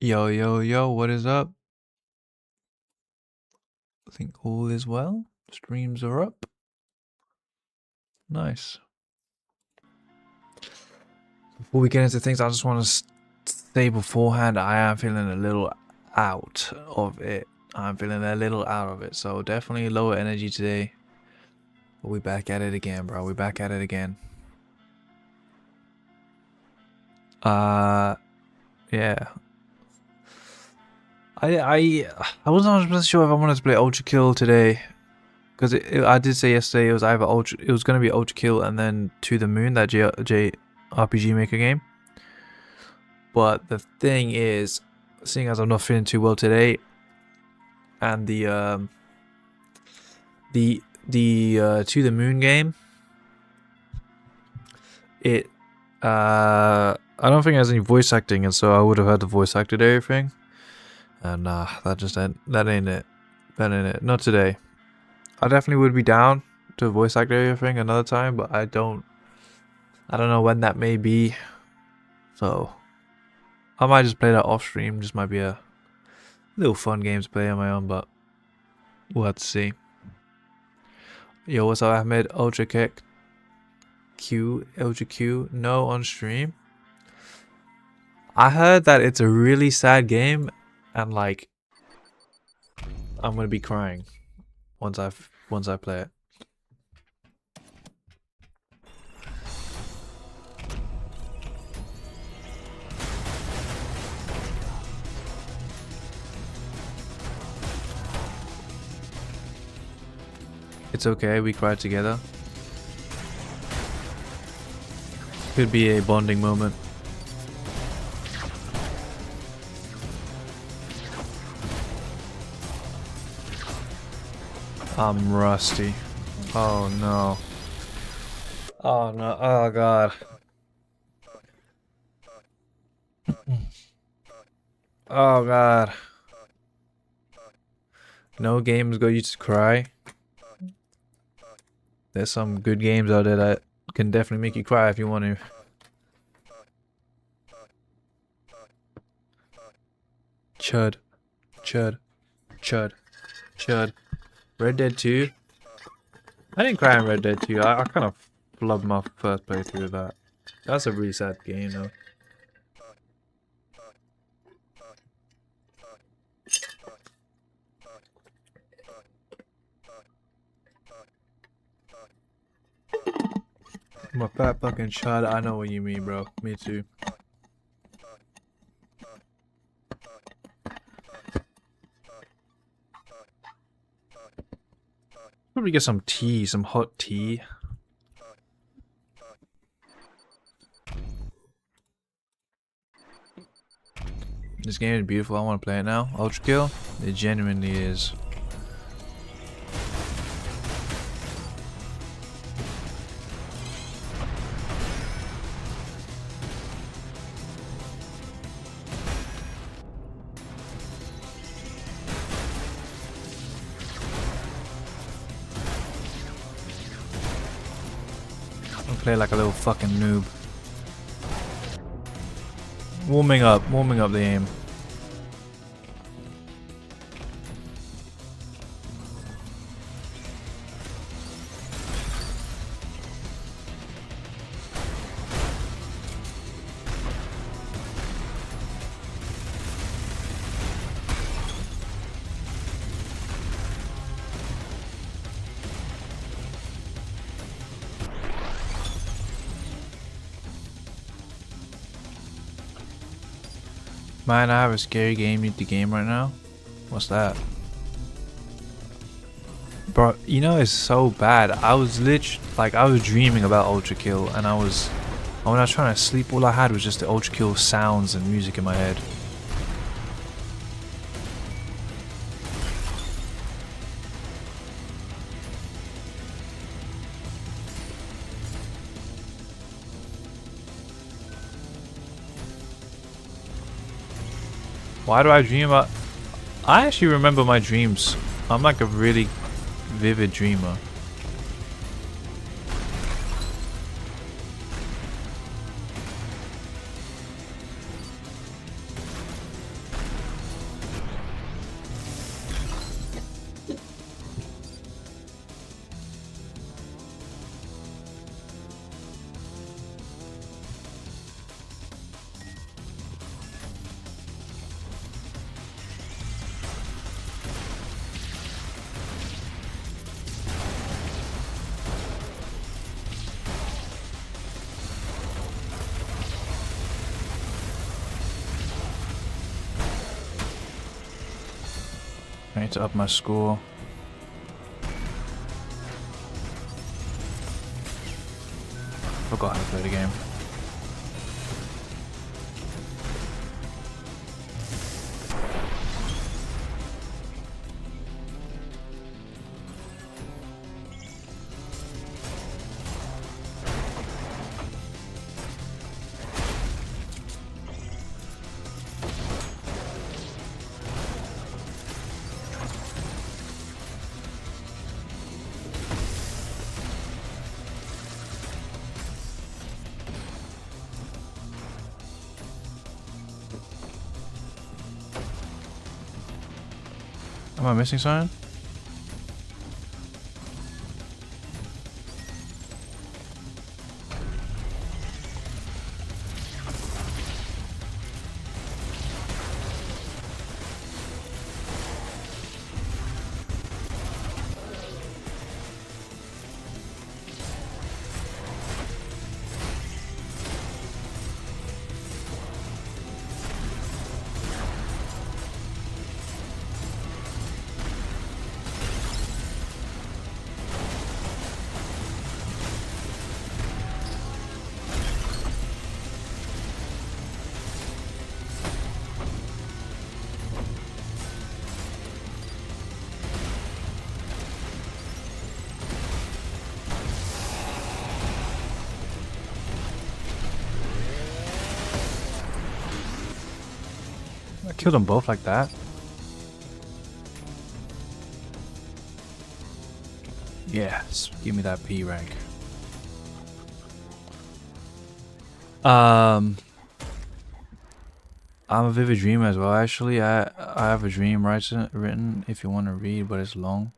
Yo, yo, yo, what is up? I think all is well. Streams are up. Nice. Before we get into things, I just want to say beforehand, I am feeling a little out of it. So definitely lower energy today. But we back at it again, bro. We back at it again. Yeah. I wasn't 100% sure if I wanted to play Ultra Kill today. Because I did say yesterday it was either it was going to be Ultra Kill and then To the Moon, that JRPG Maker game. But the thing is, seeing as I'm not feeling too well today, and the To the Moon game, I don't think it has any voice acting, and so I would have had the voice acted everything. And nah, that ain't it. Not today. I definitely would be down to voice act everything another time, but I don't know when that may be. So I might just play that off stream. Just might be a little fun game to play on my own, but we'll have to see. Yo, what's up, Ahmed? Ultra Q, no on stream. I heard that it's a really sad game, and like I'm gonna be crying once I play it. It's okay, we cried together. Could be a bonding moment. I'm rusty. Oh no. Oh no. Oh god. Oh god. No games go you to cry. There's some good games out there that can definitely make you cry if you want to. Chud. Red Dead 2? I didn't cry in Red Dead 2. I kind of flubbed my first playthrough of that. That's a really sad game though. I'm a fat fucking chud. I know what you mean, bro. Me too. Probably get some tea, some hot tea. This game is beautiful. I want to play it now. Ultra Kill? It genuinely is. Play like a little fucking noob. Warming up the aim. Man, I have a scary game in the game right now. What's that? Bro, you know it's so bad. I was dreaming about Ultra Kill, and when I was trying to sleep, all I had was just the Ultra Kill sounds and music in my head. Why do I dream about... I actually remember my dreams. I'm like a really vivid dreamer. need to up my score. Forgot how to play the game. Am I missing something? I killed them both like that. Yes, give me that P rank. I'm a vivid dream as well. Actually, I have a dream written if you want to read, but it's long.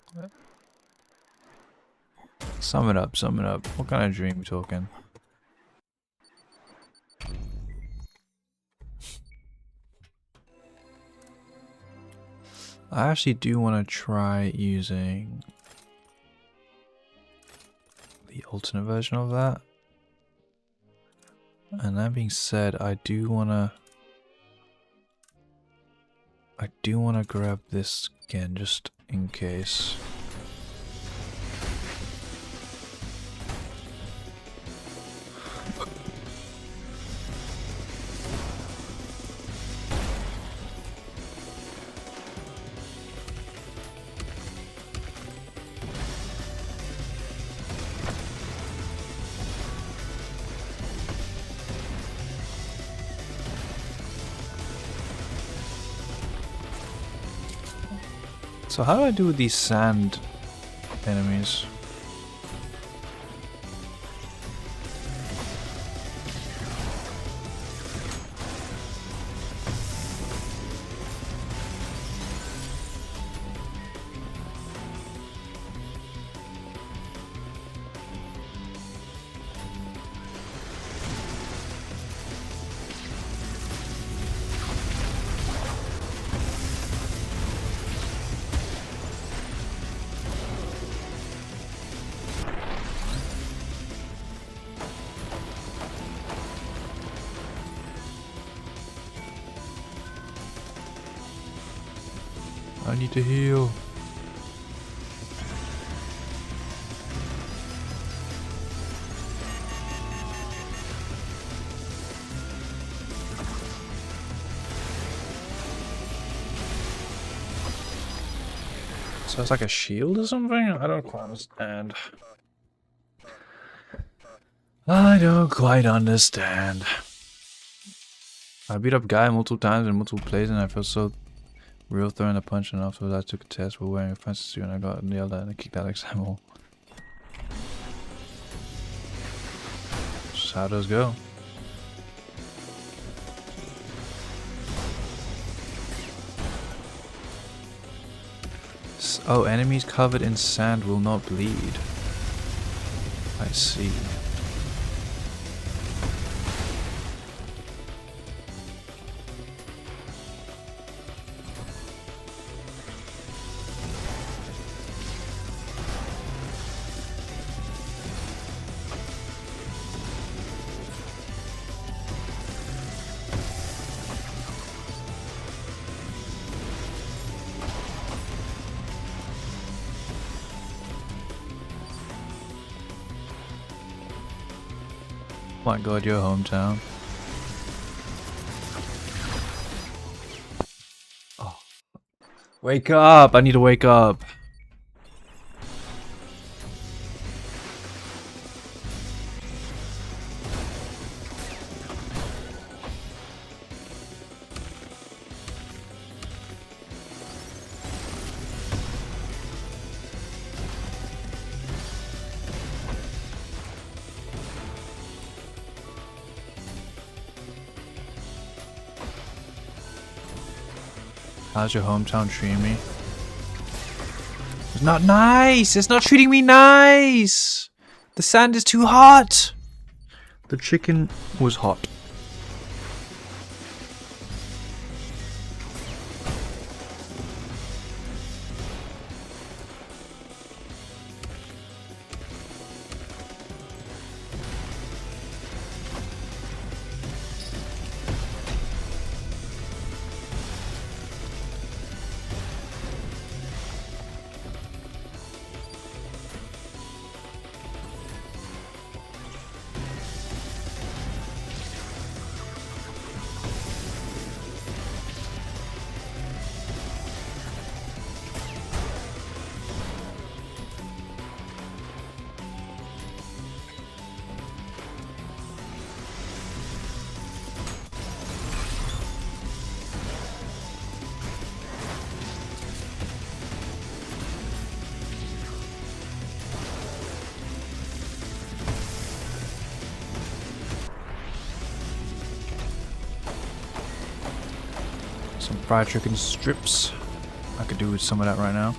Sum it up. Sum it up. What kind of dream we talking? I actually do want to try using the alternate version of that. And that being said, I do wanna grab this again just in case. So how do I do with these sand enemies? I need to heal. So it's like a shield or something? I don't quite understand. I don't quite understand. I beat up Guy multiple times in multiple plays and I felt so real throwing a punch, and afterwards I took a test for wearing a fancy suit and I got nailed at and I kicked Alex Hamill. Just how does go. Oh, enemies covered in sand will not bleed. I see. my god, your hometown. Oh. Wake up! I need to wake up. How's your hometown treating me? It's not nice! It's not treating me nice! The sand is too hot! The chicken was hot. Some fried chicken strips. I could do with some of that right now.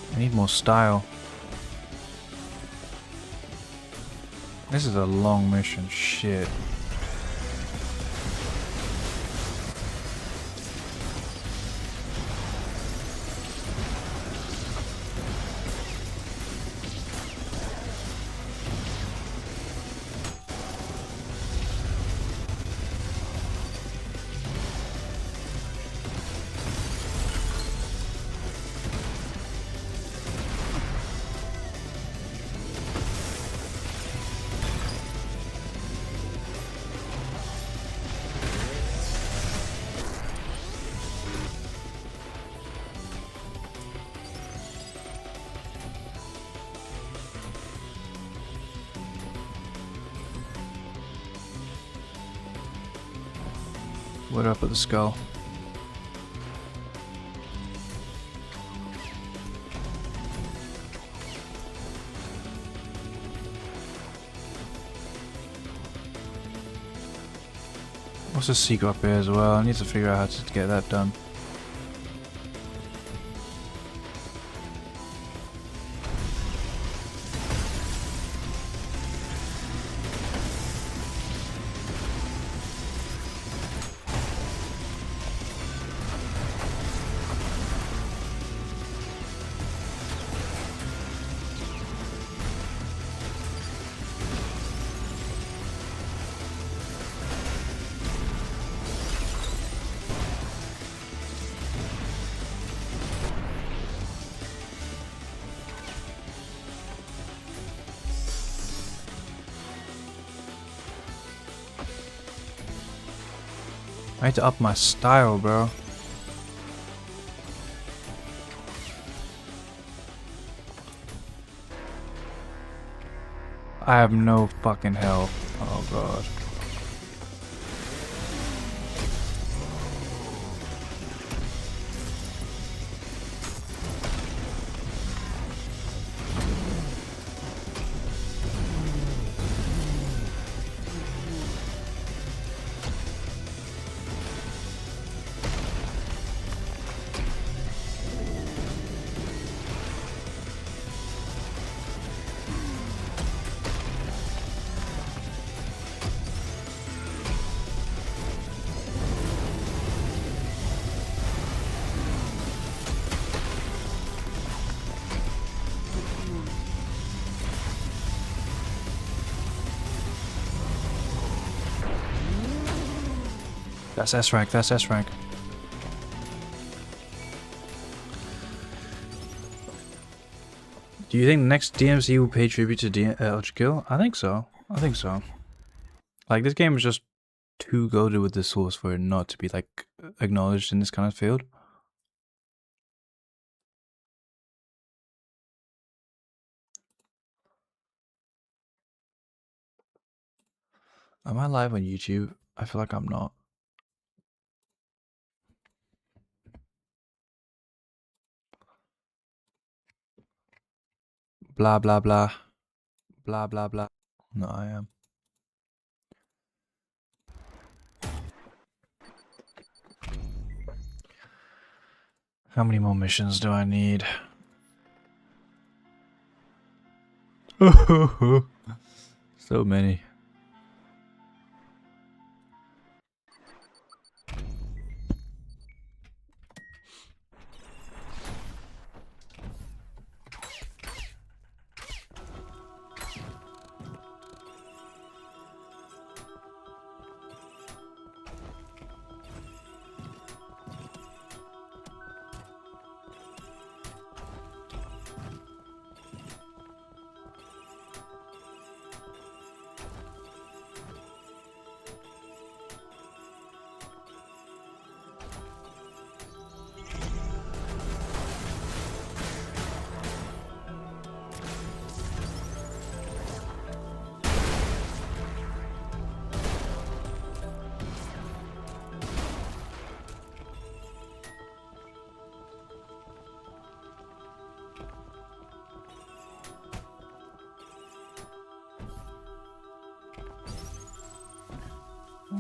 I need more style. This is a long mission, shit. What up with the skull? What's the secret up here as well? I need to figure out how to get that done. I need to up my style, bro. I have no fucking health. Oh god. That's S rank. That's S rank. Do you think the next DMC will pay tribute to Ultra Kill? I think so. I think so. Like, this game is just too goated with the source for it not to be, like, acknowledged in this kind of field. Am I live on YouTube? I feel like I'm not. Blah, blah, blah. Blah, blah, blah. No, I am. How many more missions do I need? So many.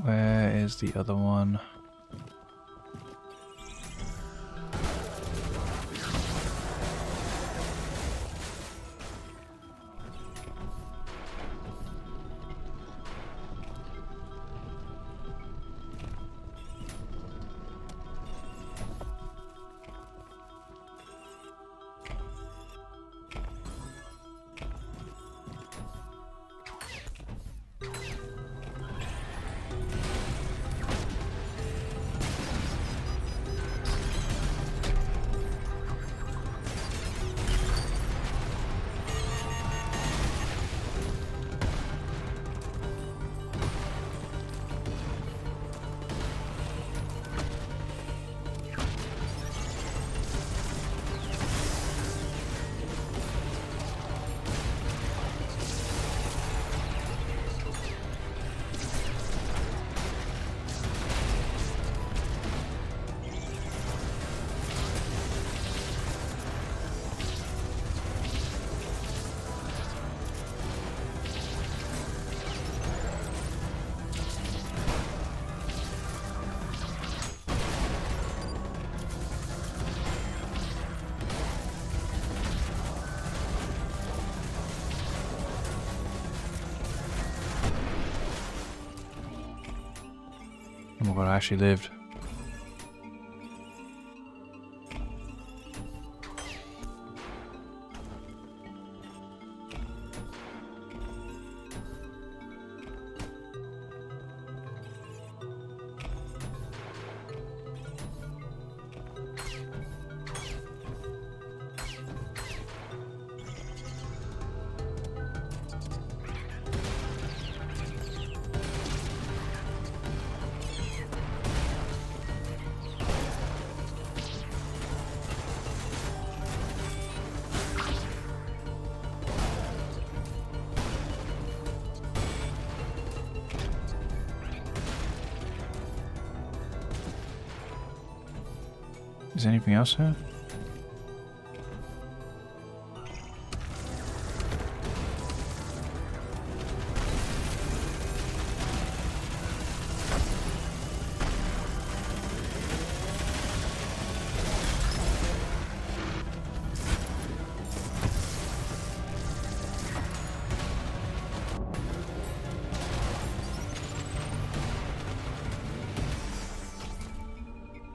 Where is the other one? Oh my god, I actually lived. Is there anything else here?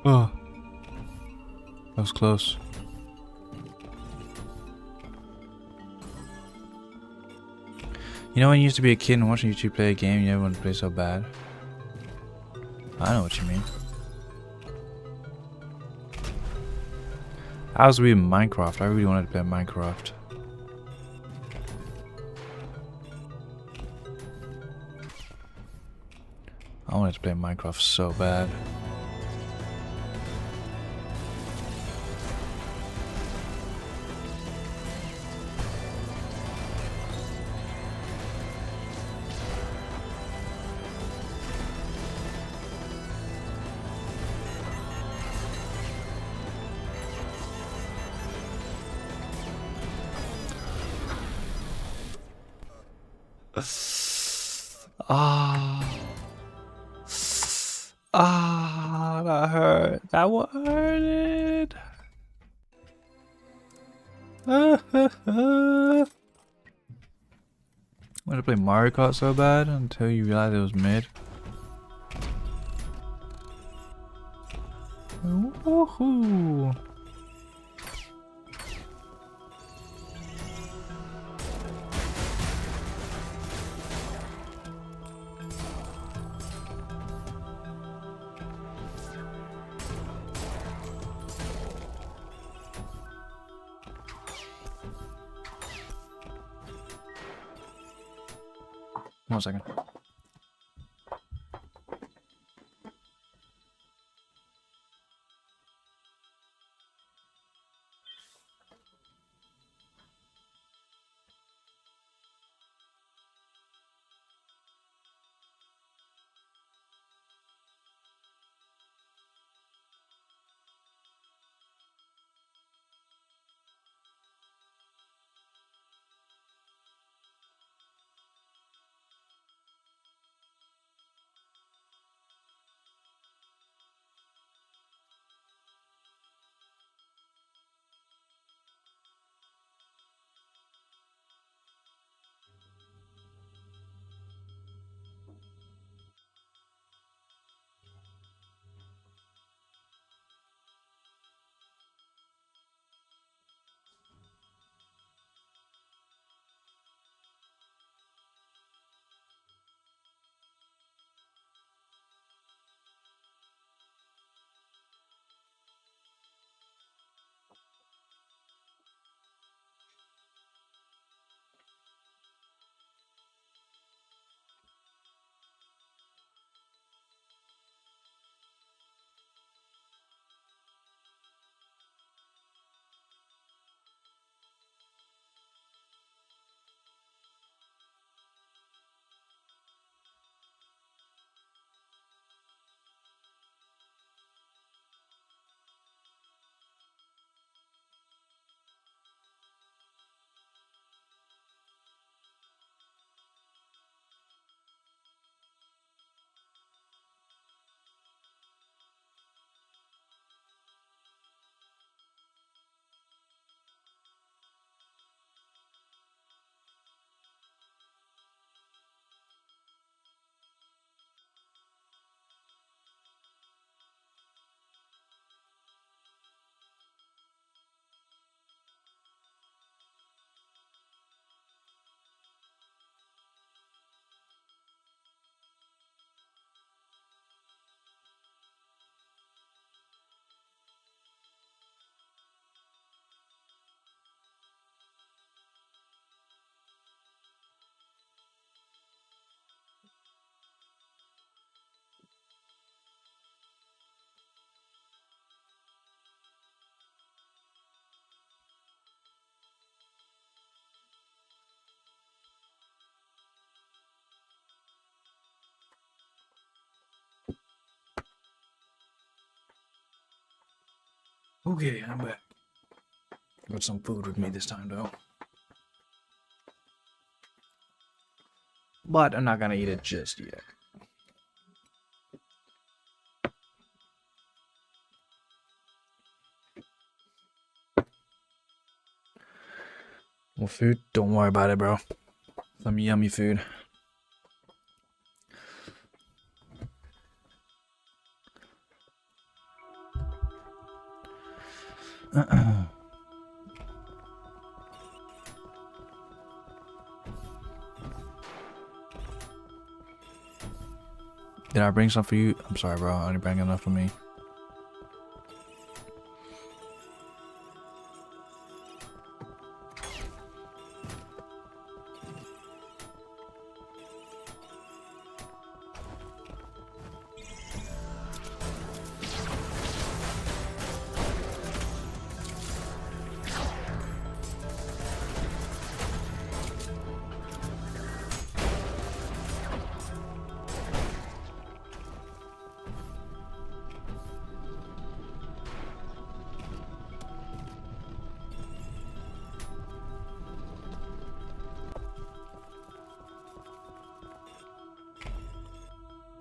Oh. That was close. You know when you used to be a kid and watching YouTube play a game, you never want to play so bad? I know what you mean. How's we in Minecraft? I really wanted to play Minecraft. I wanted to play Minecraft so bad. That hurt. That what hurted. I wanted to play Mario Kart so bad until you realize it was mid. Woohoo! One second. Okay, I'm back. Got some food with me this time though. But I'm not gonna eat it just yet. Well, food, don't worry about it, bro. Some yummy food. Did I bring some for you? I'm sorry, bro. I only bring enough for me.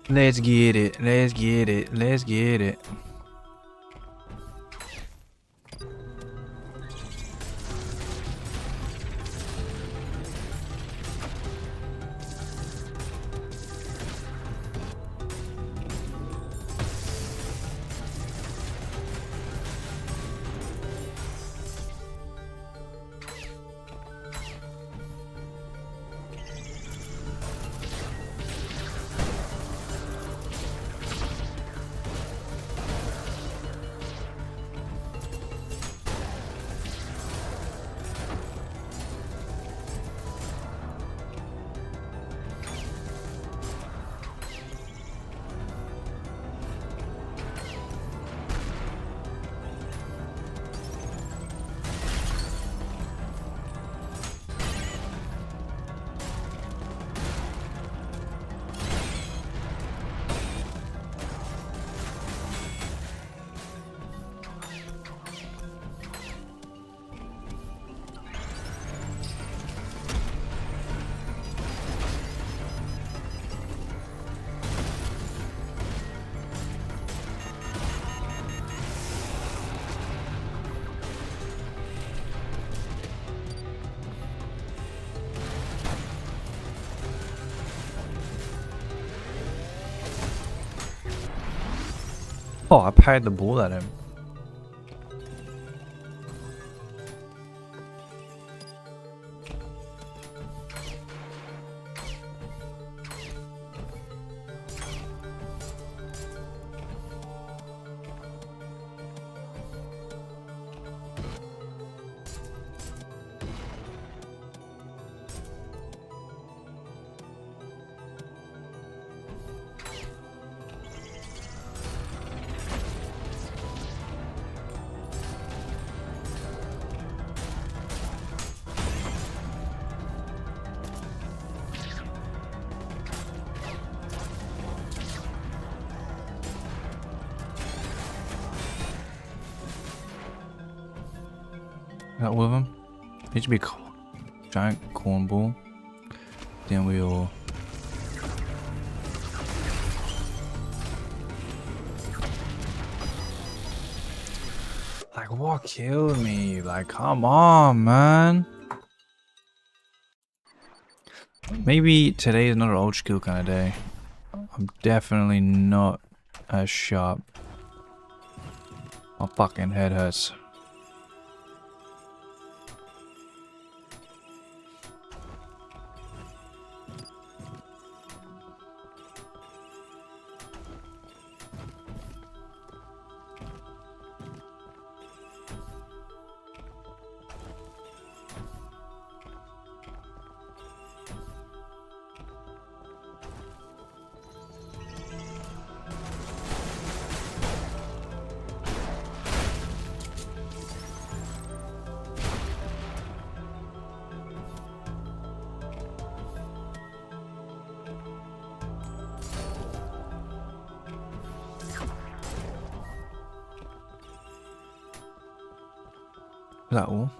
Let's get it. Let's get it. Let's get it. Oh, I parried the ball at him. That with him? It should be giant cornball. Then we'll. Like, what killed me? Like, come on, man. Maybe today is not an old skill kind of day. I'm definitely not as sharp. My fucking head hurts. Is that all?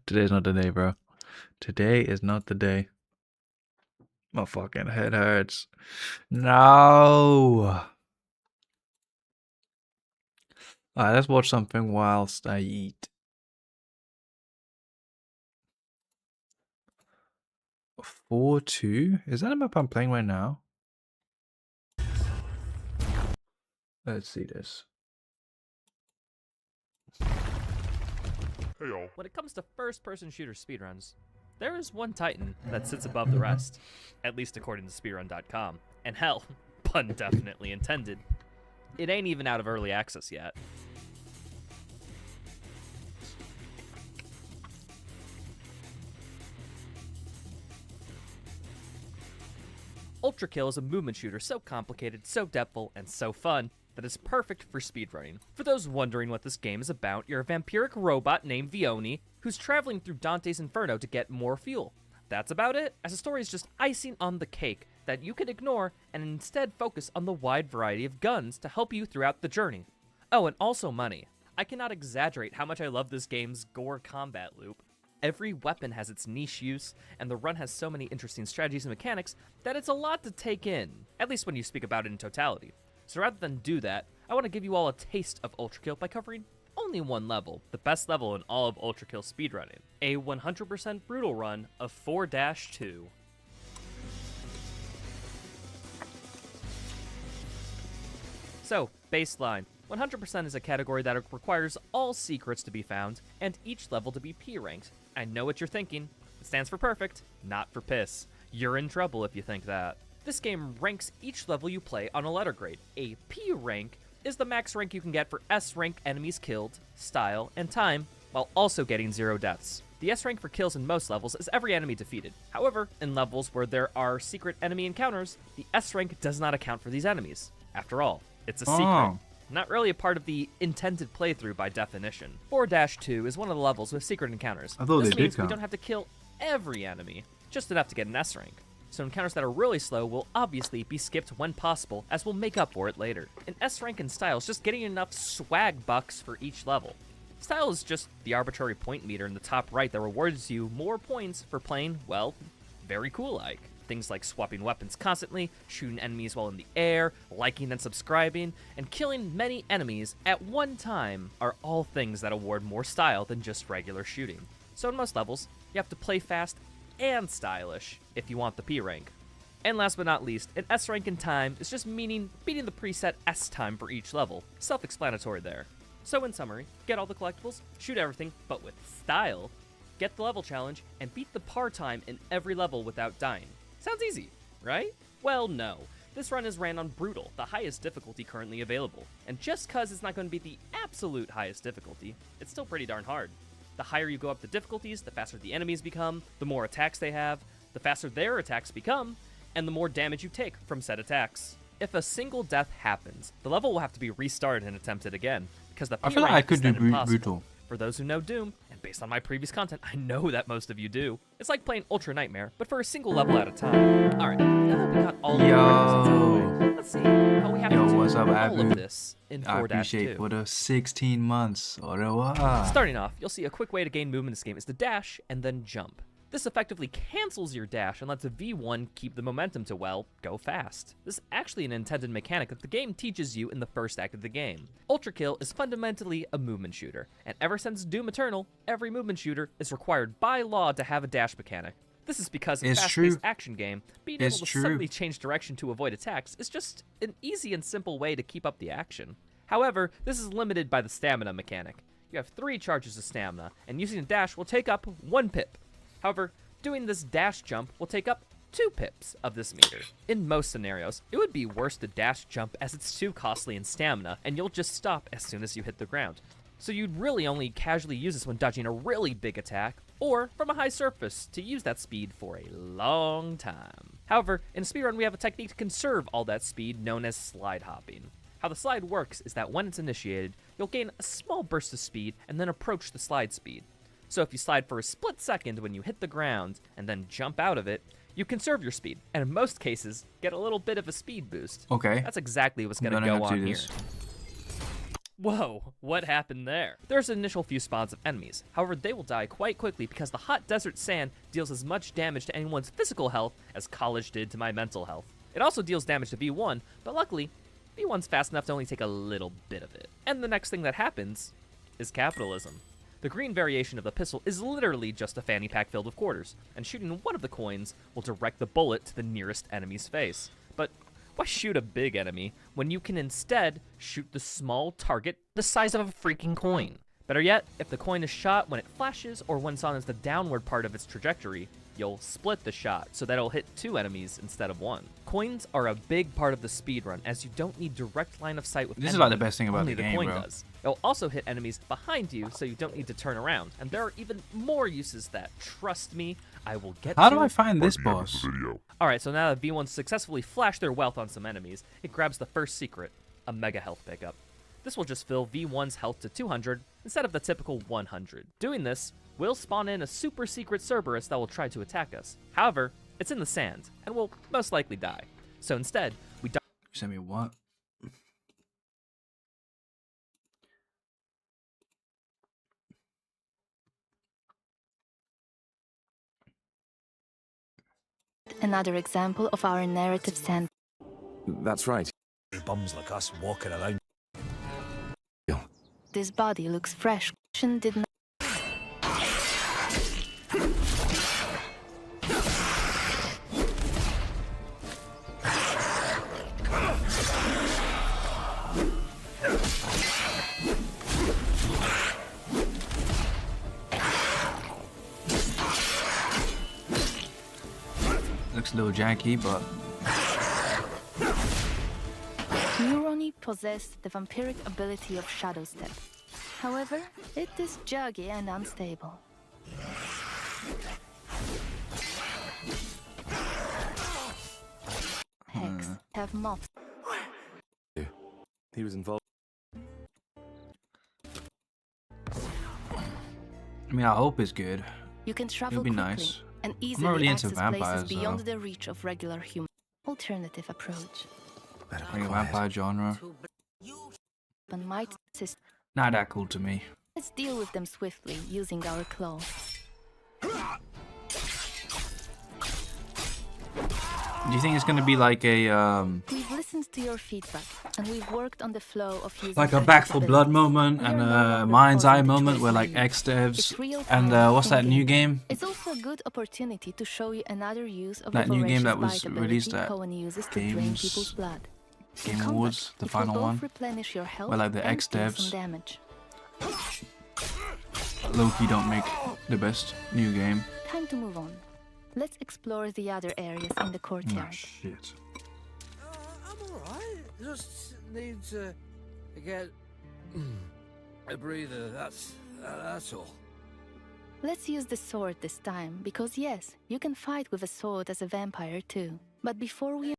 Today's not the day, bro. Today is not the day. My fucking head hurts. No. Alright, let's watch something whilst I eat. 4-2? Is that a map I'm playing right now? Let's see this. When it comes to first-person shooter speedruns, there is one titan that sits above the rest, at least according to speedrun.com. And hell, pun definitely intended, it ain't even out of early access yet. Ultra Kill is a movement shooter so complicated, so depthful, and so fun that it's perfect for speedrunning. For those wondering what this game is about, you're a vampiric robot named Vioni who's traveling through Dante's Inferno to get more fuel. That's about it, as the story is just icing on the cake that you can ignore and instead focus on the wide variety of guns to help you throughout the journey. Oh, and also money. I cannot exaggerate how much I love this game's gore combat loop. Every weapon has its niche use, and the run has so many interesting strategies and mechanics that it's a lot to take in, at least when you speak about it in totality. So rather than do that, I want to give you all a taste of Ultra Kill by covering only one level, the best level in all of Ultra Kill speedrunning, a 100% brutal run of 4-2. So, baseline. 100% is a category that requires all secrets to be found, and each level to be P-ranked. I know what you're thinking. It stands for perfect, not for piss. You're in trouble if you think that. This game ranks each level you play on a letter grade. A P rank is the max rank you can get for S rank enemies killed, style, and time, while also getting 0 deaths. The S rank for kills in most levels is every enemy defeated. However, in levels where there are secret enemy encounters, the S rank does not account for these enemies. After all, it's a secret. Not really a part of the intended playthrough by definition. 4-2 is one of the levels with secret encounters. I thought this they did means we count. don't have to kill every enemy, just enough to get an S rank. So encounters that are really slow will obviously be skipped when possible, as we'll make up for it later. An S rank in style is just getting enough swag bucks for each level. Style is just the arbitrary point meter in the top right that rewards you more points for playing, well, very cool-like. Things like swapping weapons constantly, shooting enemies while in the air, liking and subscribing, and killing many enemies at one time are all things that award more style than just regular shooting. So in most levels, you have to play fast and stylish if you want the P rank. And last but not least, an S rank in time is just meaning beating the preset S time for each level. Self-explanatory there. So in summary, get all the collectibles, shoot everything, but with style, get the level challenge, and beat the par time in every level without dying. Sounds easy, right? Well, no. This run is ran on Brutal, the highest difficulty currently available. And just cause it's not going to be the absolute highest difficulty, it's still pretty darn hard. The higher you go up the difficulties, the faster the enemies become, the more attacks they have, the faster their attacks become, and the more damage you take from said attacks. If a single death happens, the level will have to be restarted and attempted again, because the P I feel like I rank could is do then impossible. brutal. For those who know Doom, and based on my previous content, I know that most of you do. It's like playing Ultra Nightmare, but for a single level at a time. Alright, now that we got all of the prerequisites out of the way, let's see how we have to do what's up, all Abu? of this in 4-2. I appreciate for the 16 months. Au revoir. Starting off, you'll see a quick way to gain movement in this game is to dash and then jump. This effectively cancels your dash and lets a V1 keep the momentum to, well, go fast. This is actually an intended mechanic that the game teaches you in the first act of the game. Ultra Kill is fundamentally a movement shooter, and ever since Doom Eternal, every movement shooter is required by law to have a dash mechanic. This is because in a fast-paced action game, being able to suddenly change direction to avoid attacks is just an easy and simple way to keep up the action. However, this is limited by the stamina mechanic. You have 3 charges of stamina, and using a dash will take up 1 pip. However, doing this dash jump will take up 2 pips of this meter. In most scenarios, it would be worse to dash jump as it's too costly in stamina, and you'll just stop as soon as you hit the ground. So you'd really only casually use this when dodging a really big attack, or from a high surface to use that speed for a long time. However, in a speedrun we have a technique to conserve all that speed known as slide hopping. How the slide works is that when it's initiated, you'll gain a small burst of speed and then approach the slide speed. So if you slide for a split second when you hit the ground and then jump out of it, you conserve your speed, and in most cases, get a little bit of a speed boost. Okay. That's exactly what's going to go on here. Whoa, what happened there? There's an initial few spawns of enemies. However, they will die quite quickly because the hot desert sand deals as much damage to anyone's physical health as college did to my mental health. It also deals damage to V1, but luckily, V1's fast enough to only take a little bit of it. And the next thing that happens is capitalism. The green variation of the pistol is literally just a fanny pack filled with quarters, and shooting one of the coins will direct the bullet to the nearest enemy's face. But why shoot a big enemy when you can instead shoot the small target the size of a freaking coin? Better yet, if the coin is shot when it flashes or when it's on the downward part of its trajectory, you'll split the shot so that it'll hit 2 enemies instead of 1. Coins are a big part of the speedrun, as you don't need direct line of sight with This is enemies, like the best thing about only the game, coin bro. does. It'll also hit enemies behind you, so you don't need to turn around. And there are even more uses that, trust me, I will get How to. do I find this By the end of boss? the video. Alright, so now that V1 successfully flashed their wealth on some enemies, it grabs the first secret, a mega health pickup. This will just fill V1's health to 200 instead of the typical 100. Doing this will spawn in a super secret Cerberus that will try to attack us. However, it's in the sand, and will most likely die. So instead, we You sent me what? Another example of our narrative sand. That's right. Bums like us walking around. This body looks fresh. Did not. Looks a little janky, but Neuroni possessed the vampiric ability of Shadow Step. However, it is juggy and unstable. Hex have moths. He was involved. I mean, I hope it's good. You can travel It'll be quickly nice. and not easily really into access vampires, places beyond so- the reach of regular humans. Alternative approach. Better Like be a quiet. vampire genre. But might assist. Not that cool to me. Let's deal with them swiftly using our claws. Do you think it's gonna be like a We've listened to your feedback, and we've worked on the flow of using like a active Back for Blood abilities. moment We and are no a longer Mind's Eye pausing the moment choice where for like you. X devs It's real and time what's that new in-game. game? It's also a good opportunity to show you another use of That the new game that Voracious was Bite released ability at Cohen uses to drain Games- people's blood. In Game combat, Awards, the it will final both one. replenish your health Where, like, the and X deal devs- some damage. Low-key don't make the best new game. Time to move on. Let's explore the other areas in the Oh courtyard. shit. I'm alright. Just need to get a breather. That's all. Let's use the sword this time, because yes, you can fight with a sword as a vampire too. But before we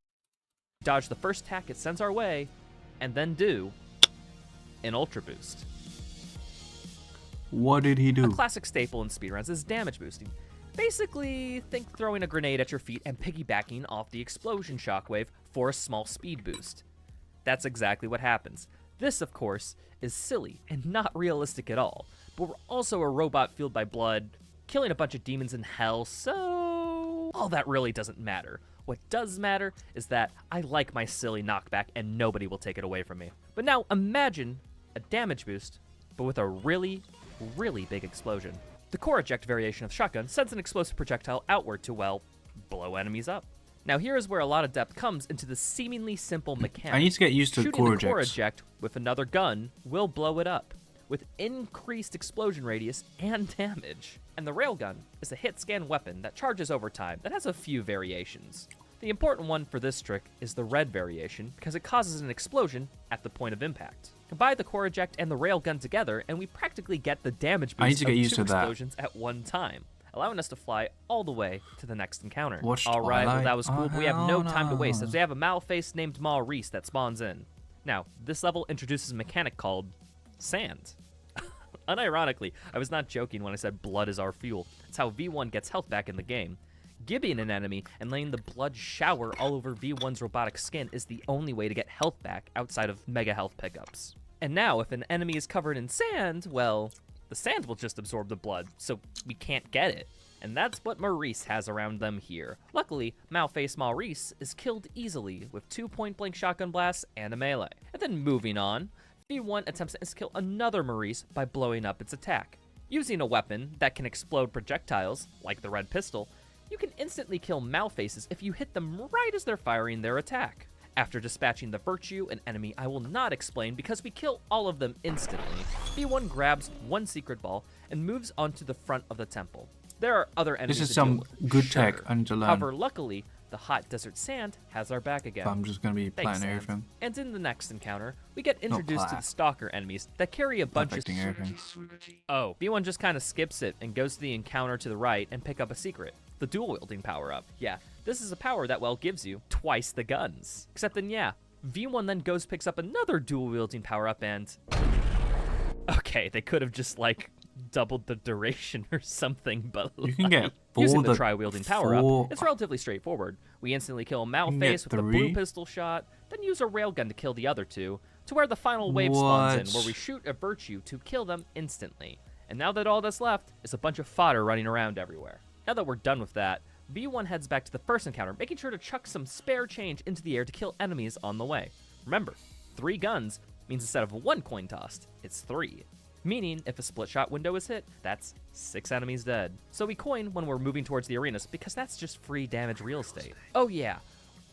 dodge the first attack it sends our way, and then do an Ultra Boost. What did he A do? classic staple in speedruns is damage boosting. Basically, think throwing a grenade at your feet and piggybacking off the explosion shockwave for a small speed boost. That's exactly what happens. This, of course, is silly and not realistic at all, but we're also a robot fueled by blood, killing a bunch of demons in hell, so all that really doesn't matter. What does matter is that I like my silly knockback and nobody will take it away from me. But now imagine a damage boost, but with a really, really big explosion. The core eject variation of shotgun sends an explosive projectile outward to, well, blow enemies up. Now here is where a lot of depth comes into the seemingly simple mechanic. I need to get used to Shooting core the core ejects. eject with another gun will blow it up, with increased explosion radius and damage. And the railgun is a hit-scan weapon that charges over time that has a few variations. The important one for this trick is the red variation, because it causes an explosion at the point of impact. Combine the core eject and the railgun together, and we practically get the damage boost I need to get of used two to that. explosions at one time, allowing us to fly all the way to the next encounter. Watch All right, well, Twilight that was cool, but we have no time to waste, as on we have a Malface named Maurice that spawns in. Now, this level introduces a mechanic called sand. Unironically, I was not joking when I said blood is our fuel. It's how V1 gets health back in the game. Gibbing an enemy and letting the blood shower all over V1's robotic skin is the only way to get health back outside of mega health pickups. And now, if an enemy is covered in sand, well, the sand will just absorb the blood, so we can't get it. And that's what Maurice has around them here. Luckily, Malface Maurice is killed easily with 2 point-blank shotgun blasts and a melee. And then moving on, V1 attempts to kill another Maurice by blowing up its attack. Using a weapon that can explode projectiles, like the red pistol, you can instantly kill Malfaces if you hit them right as they're firing their attack. After dispatching the Virtue, an enemy I will not explain because we kill all of them instantly, V1 grabs one secret ball and moves onto the front of the temple. There are other enemies This is to deal some with, good sure. tech I need to learn. However, luckily, the hot desert sand has our back again. But I'm just gonna be Thanks, planting Sand. everything. And in the next encounter, we get introduced to plat. the Stalker enemies that carry a bunch of... Affecting everything. Oh, V1 just kind of skips it and goes to the encounter to the right and pick up a secret. The dual-wielding power-up. Yeah, this is a power that, well, gives you twice the guns. Except then, yeah, V1 then goes picks up another dual-wielding power-up and... Okay, they could have just, like, doubled the duration or something, but You can get using all the the tri-wielding power-up, four- it's relatively straightforward. We instantly kill a get Malface with the blue 3. pistol shot, then use a railgun to kill the other two, to where the final wave spawns in, What? where we shoot a Virtue to kill them instantly. And now that all that's left is a bunch of fodder running around everywhere. Now that we're done with that, V1 heads back to the first encounter, making sure to chuck some spare change into the air to kill enemies on the way. Remember, 3 guns means instead of 1 coin tossed, it's 3. Meaning, if a split shot window is hit, that's 6 enemies dead. So we coin when we're moving towards the arenas, because that's just free damage real estate. Oh yeah,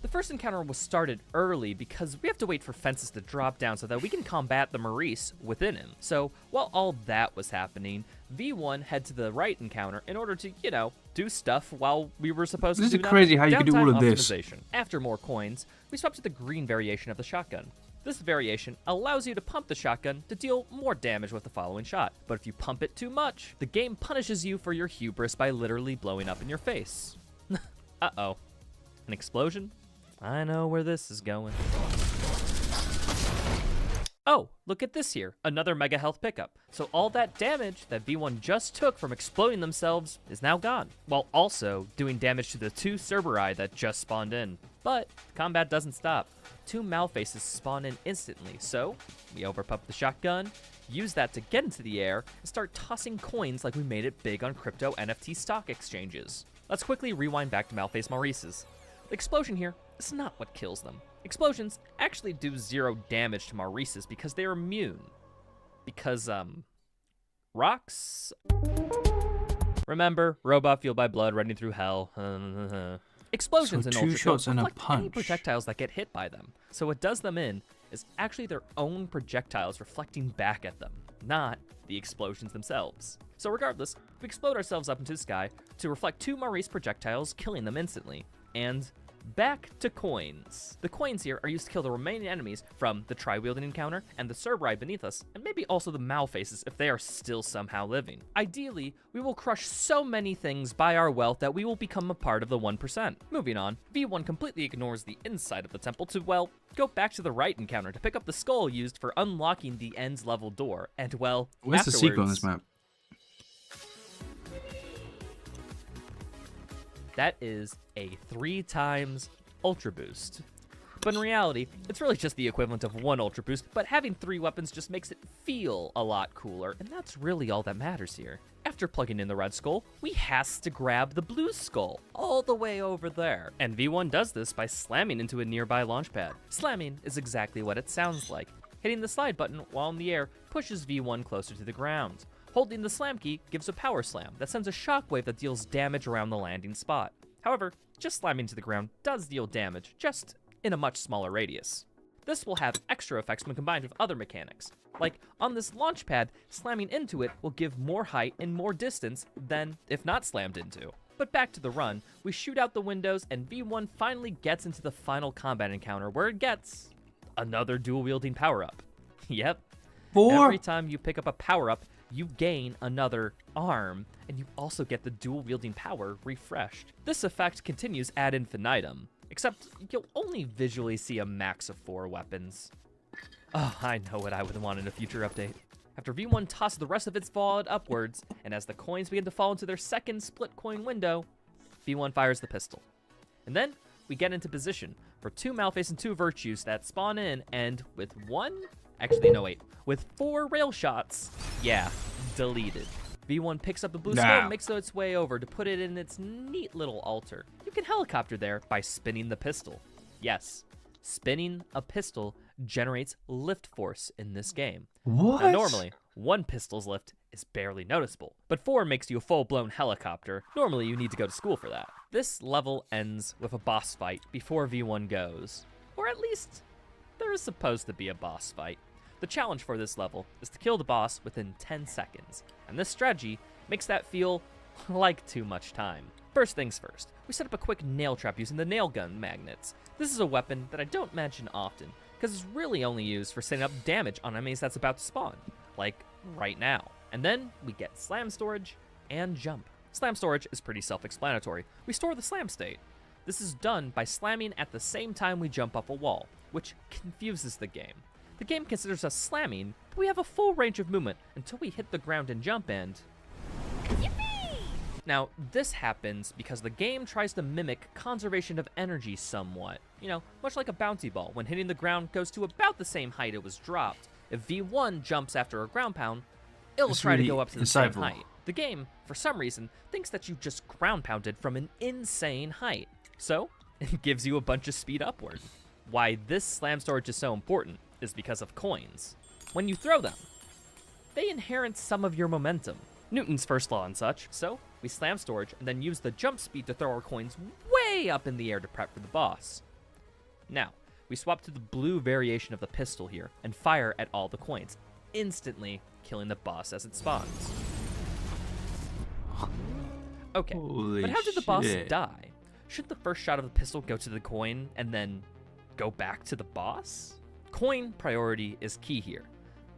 the first encounter was started early because we have to wait for fences to drop down so that we can combat the Maurice within him. So while all that was happening, V1 head to the right encounter in order to, you know, do stuff while we were supposed This to is do crazy nothing. how you can do all Downtime of this. optimization. After more coins, we swap to the green variation of the shotgun. This variation allows you to pump the shotgun to deal more damage with the following shot. But if you pump it too much, the game punishes you for your hubris by literally blowing up in your face. Uh-oh. An explosion? I know where this is going. Oh, look at this here. Another mega health pickup. So all that damage that V1 just took from exploding themselves is now gone, while also doing damage to the 2 Cerberei that just spawned in. But combat doesn't stop. 2 Malfaces spawn in instantly, so we overpump the shotgun, use that to get into the air, and start tossing coins like we made it big on crypto NFT stock exchanges. Let's quickly rewind back to Malface Maurices. The explosion here is not what kills them. Explosions actually do 0 damage to Maurices because they're immune. Because, rocks? Remember, robot fueled by blood running through hell. Explosions So in 2 Ultra shots don't and a reflect any punch. projectiles that get hit by them. So what does them in is actually their own projectiles reflecting back at them, not the explosions themselves. So regardless, we explode ourselves up into the sky to reflect 2 Maurice projectiles, killing them instantly. And back to coins. The coins here are used to kill the remaining enemies from the tri-wielding encounter and the Cerberei beneath us, and maybe also the Malfaces if they are still somehow living. Ideally, we will crush so many things by our wealth that we will become a part of the 1%. Moving on, V1 completely ignores the inside of the temple to, well, go back to the right encounter to pick up the skull used for unlocking the ends level door, and well, Where's the secret on this afterwards- map? That is a 3 times Ultra Boost. But in reality, it's really just the equivalent of 1 Ultra Boost, but having 3 weapons just makes it feel a lot cooler, and that's really all that matters here. After plugging in the red skull, we has to grab the blue skull, all the way over there. And V1 does this by slamming into a nearby launch pad. Slamming is exactly what it sounds like. Hitting the slide button while in the air pushes V1 closer to the ground. Holding the slam key gives a power slam that sends a shockwave that deals damage around the landing spot. However, just slamming to the ground does deal damage, just in a much smaller radius. This will have extra effects when combined with other mechanics. Like, on this launch pad, slamming into it will give more height and more distance than if not slammed into. But back to the run, we shoot out the windows and V1 finally gets into the final combat encounter where it gets another dual-wielding power-up. Yep. 4? Every time you pick up a power-up, you gain another arm, and you also get the dual-wielding power refreshed. This effect continues ad infinitum, except you'll only visually see a max of 4 weapons. Oh, I know what I would want in a future update. After V1 tosses the rest of its VOD upwards, and as the coins begin to fall into their second split coin window, V1 fires the pistol. And then we get into position for 2 Malface and 2 Virtues that spawn in, and with 4 rail shots, yeah, deleted. V1 picks up the blue skull and makes its way over to put it in its neat little altar. You can helicopter there by spinning the pistol. Yes, spinning a pistol generates lift force in this game. What? Now, normally, 1 pistol's lift is barely noticeable, but 4 makes you a full-blown helicopter. Normally you need to go to school for that. This level ends with a boss fight before V1 goes. Or at least, there is supposed to be a boss fight. The challenge for this level is to kill the boss within 10 seconds, and this strategy makes that feel like too much time. First things first, we set up a quick nail trap using the nail gun magnets. This is a weapon that I don't mention often, because it's really only used for setting up damage on enemies that's about to spawn, like right now. And then we get slam storage and jump. Slam storage is pretty self-explanatory. We store the slam state. This is done by slamming at the same time we jump up a wall, which confuses the game. The game considers us slamming, but we have a full range of movement until we hit the ground and jump and... Now, this happens because the game tries to mimic conservation of energy somewhat. You know, much like a bouncy ball, when hitting the ground goes to about the same height it was dropped. If V1 jumps after a ground pound, it'll It's try to really go up to the same insightful. height. The game, for some reason, thinks that you just ground pounded from an insane height. So, it gives you a bunch of speed upward. Why this slam storage is so important is because of coins. When you throw them, they inherit some of your momentum. Newton's first law and such. So, we slam storage and then use the jump speed to throw our coins way up in the air to prep for the boss. Now, we swap to the blue variation of the pistol here and fire at all the coins, instantly killing the boss as it spawns. Okay, Holy but how did the boss shit. die? Should the first shot of the pistol go to the coin and then go back to the boss? Coin priority is key here.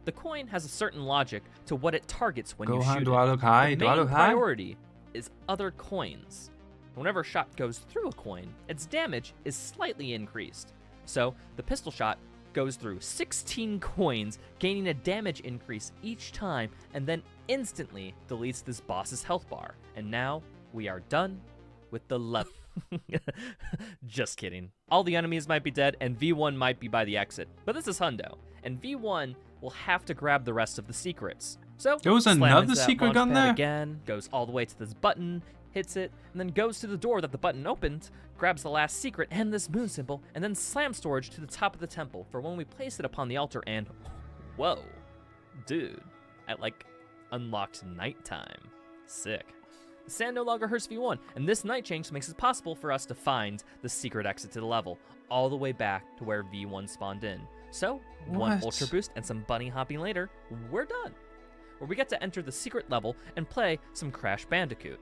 The coin has a certain logic to what it targets when you Gohan, shoot do it. I look high? The Do I main look high? priority is other coins. Whenever a shot goes through a coin, its damage is slightly increased. So, the pistol shot goes through 16 coins, gaining a damage increase each time, and then instantly deletes this boss's health bar. And now, we are done with the level. Just kidding. All the enemies might be dead, and V1 might be by the exit. But this is Hundo, and V1 will have to grab the rest of the secrets. So, There was slam another into that secret launch gun pad there? again, goes all the way to this button, hits it, and then goes to the door that the button opened, grabs the last secret and this moon symbol, and then slams storage to the top of the temple for when we place it upon the altar and... Whoa. Dude. I, unlocked nighttime. Sick. The sand no longer hurts V1, and this night change makes it possible for us to find the secret exit to the level, all the way back to where V1 spawned in. So, one What? Ultra Boost and some bunny hopping later, we're done. Where we get to enter the secret level and play some Crash Bandicoot.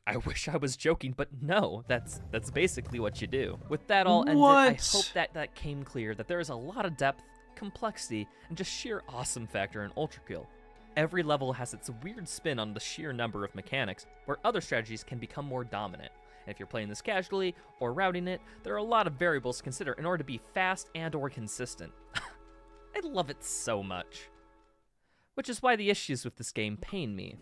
I wish I was joking, but no, that's basically what you do. With that all ended, I What? hope that came clear that there is a lot of depth, complexity, and just sheer awesome factor in Ultra Kill. Every level has its weird spin on the sheer number of mechanics, where other strategies can become more dominant. And if you're playing this casually or routing it, there are a lot of variables to consider in order to be fast and or consistent. I love it so much. Which is why the issues with this game pain me.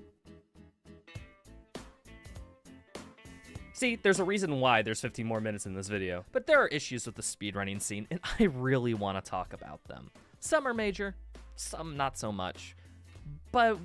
See, there's a reason why there's 15 more minutes in this video, but there are issues with the speedrunning scene, and I really want to talk about them. Some are major, some not so much, but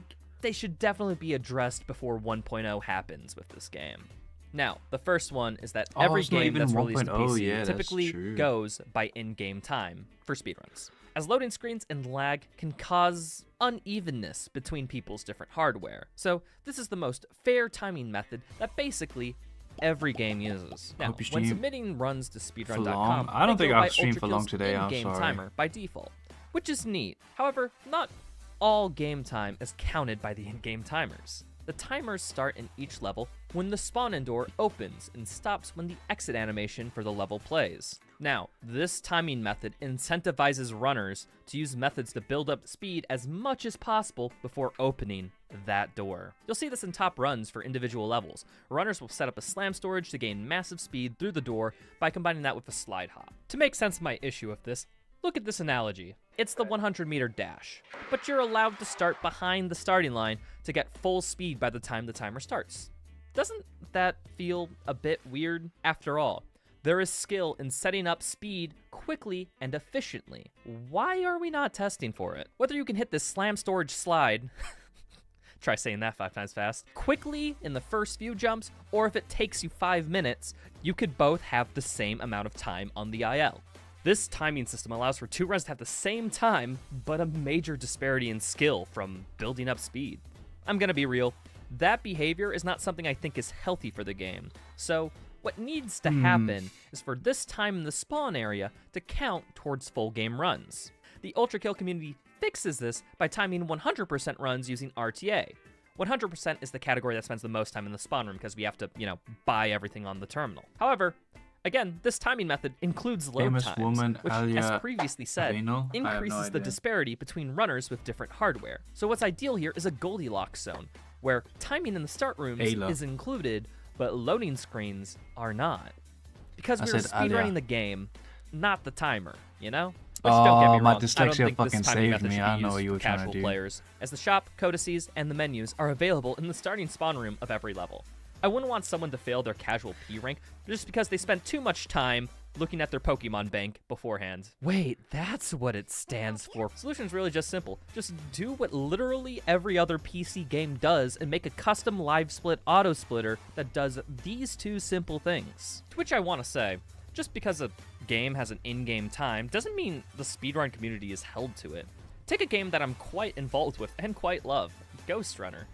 they should definitely be addressed before 1.0 happens with this game. Now, the first one is that Oh, every it's not game even that's released to 1.0, PC yeah, that's typically true. goes by in-game time for speedruns, as loading screens and lag can cause unevenness between people's different hardware. So this is the most fair timing method that basically every game uses. Now, Hope you when stream submitting runs to for long. speedrun.com, I don't they think go I've by streamed for long Ultrakill's today, I'm in-game sorry. timer by default, which is neat. However, not all game time is counted by the in-game timers. The timers start in each level when the spawn-in door opens and stops when the exit animation for the level plays. Now, this timing method incentivizes runners to use methods to build up speed as much as possible before opening that door. You'll see this in top runs for individual levels. Runners will set up a slam storage to gain massive speed through the door by combining that with a slide hop. To make sense of my issue with this, look at this analogy. It's the 100-meter dash, but you're allowed to start behind the starting line to get full speed by the time the timer starts. Doesn't that feel a bit weird? After all, there is skill in setting up speed quickly and efficiently. Why are we not testing for it? Whether you can hit this slam storage slide, try saying that 5 times fast, quickly in the first few jumps, or if it takes you 5 minutes, you could both have the same amount of time on the IL. This timing system allows for 2 runs to have the same time, but a major disparity in skill from building up speed. I'm gonna be real, that behavior is not something I think is healthy for the game. So what needs to happen is for this time in the spawn area to count towards full game runs. The Ultra Kill community fixes this by timing 100% runs using RTA. 100% is the category that spends the most time in the spawn room because we have to, buy everything on the terminal. However, again, this timing method includes load Famous times, woman, which, as Alia previously said, Aveno? I have no increases the idea. disparity between runners with different hardware. So what's ideal here is a Goldilocks zone, where timing in the start rooms Ayla. is included, but loading screens are not. Because I we were said Alia. speedrunning the game, not the timer, Which, don't get me Oh, my wrong, I don't dyslexia think this fucking timing saved method me. should I be know what used you were for trying to casual do. players, as the shop, codices, and the menus are available in the starting spawn room of every level. I wouldn't want someone to fail their casual P rank just because they spent too much time looking at their Pokemon bank beforehand. Wait, that's what it stands for. Solution's really just simple. Just do what literally every other PC game does and make a custom live split auto splitter that does these 2 simple things. To which I want to say, just because a game has an in-game time doesn't mean the speedrun community is held to it. Take a game that I'm quite involved with and quite love, Ghost Runner.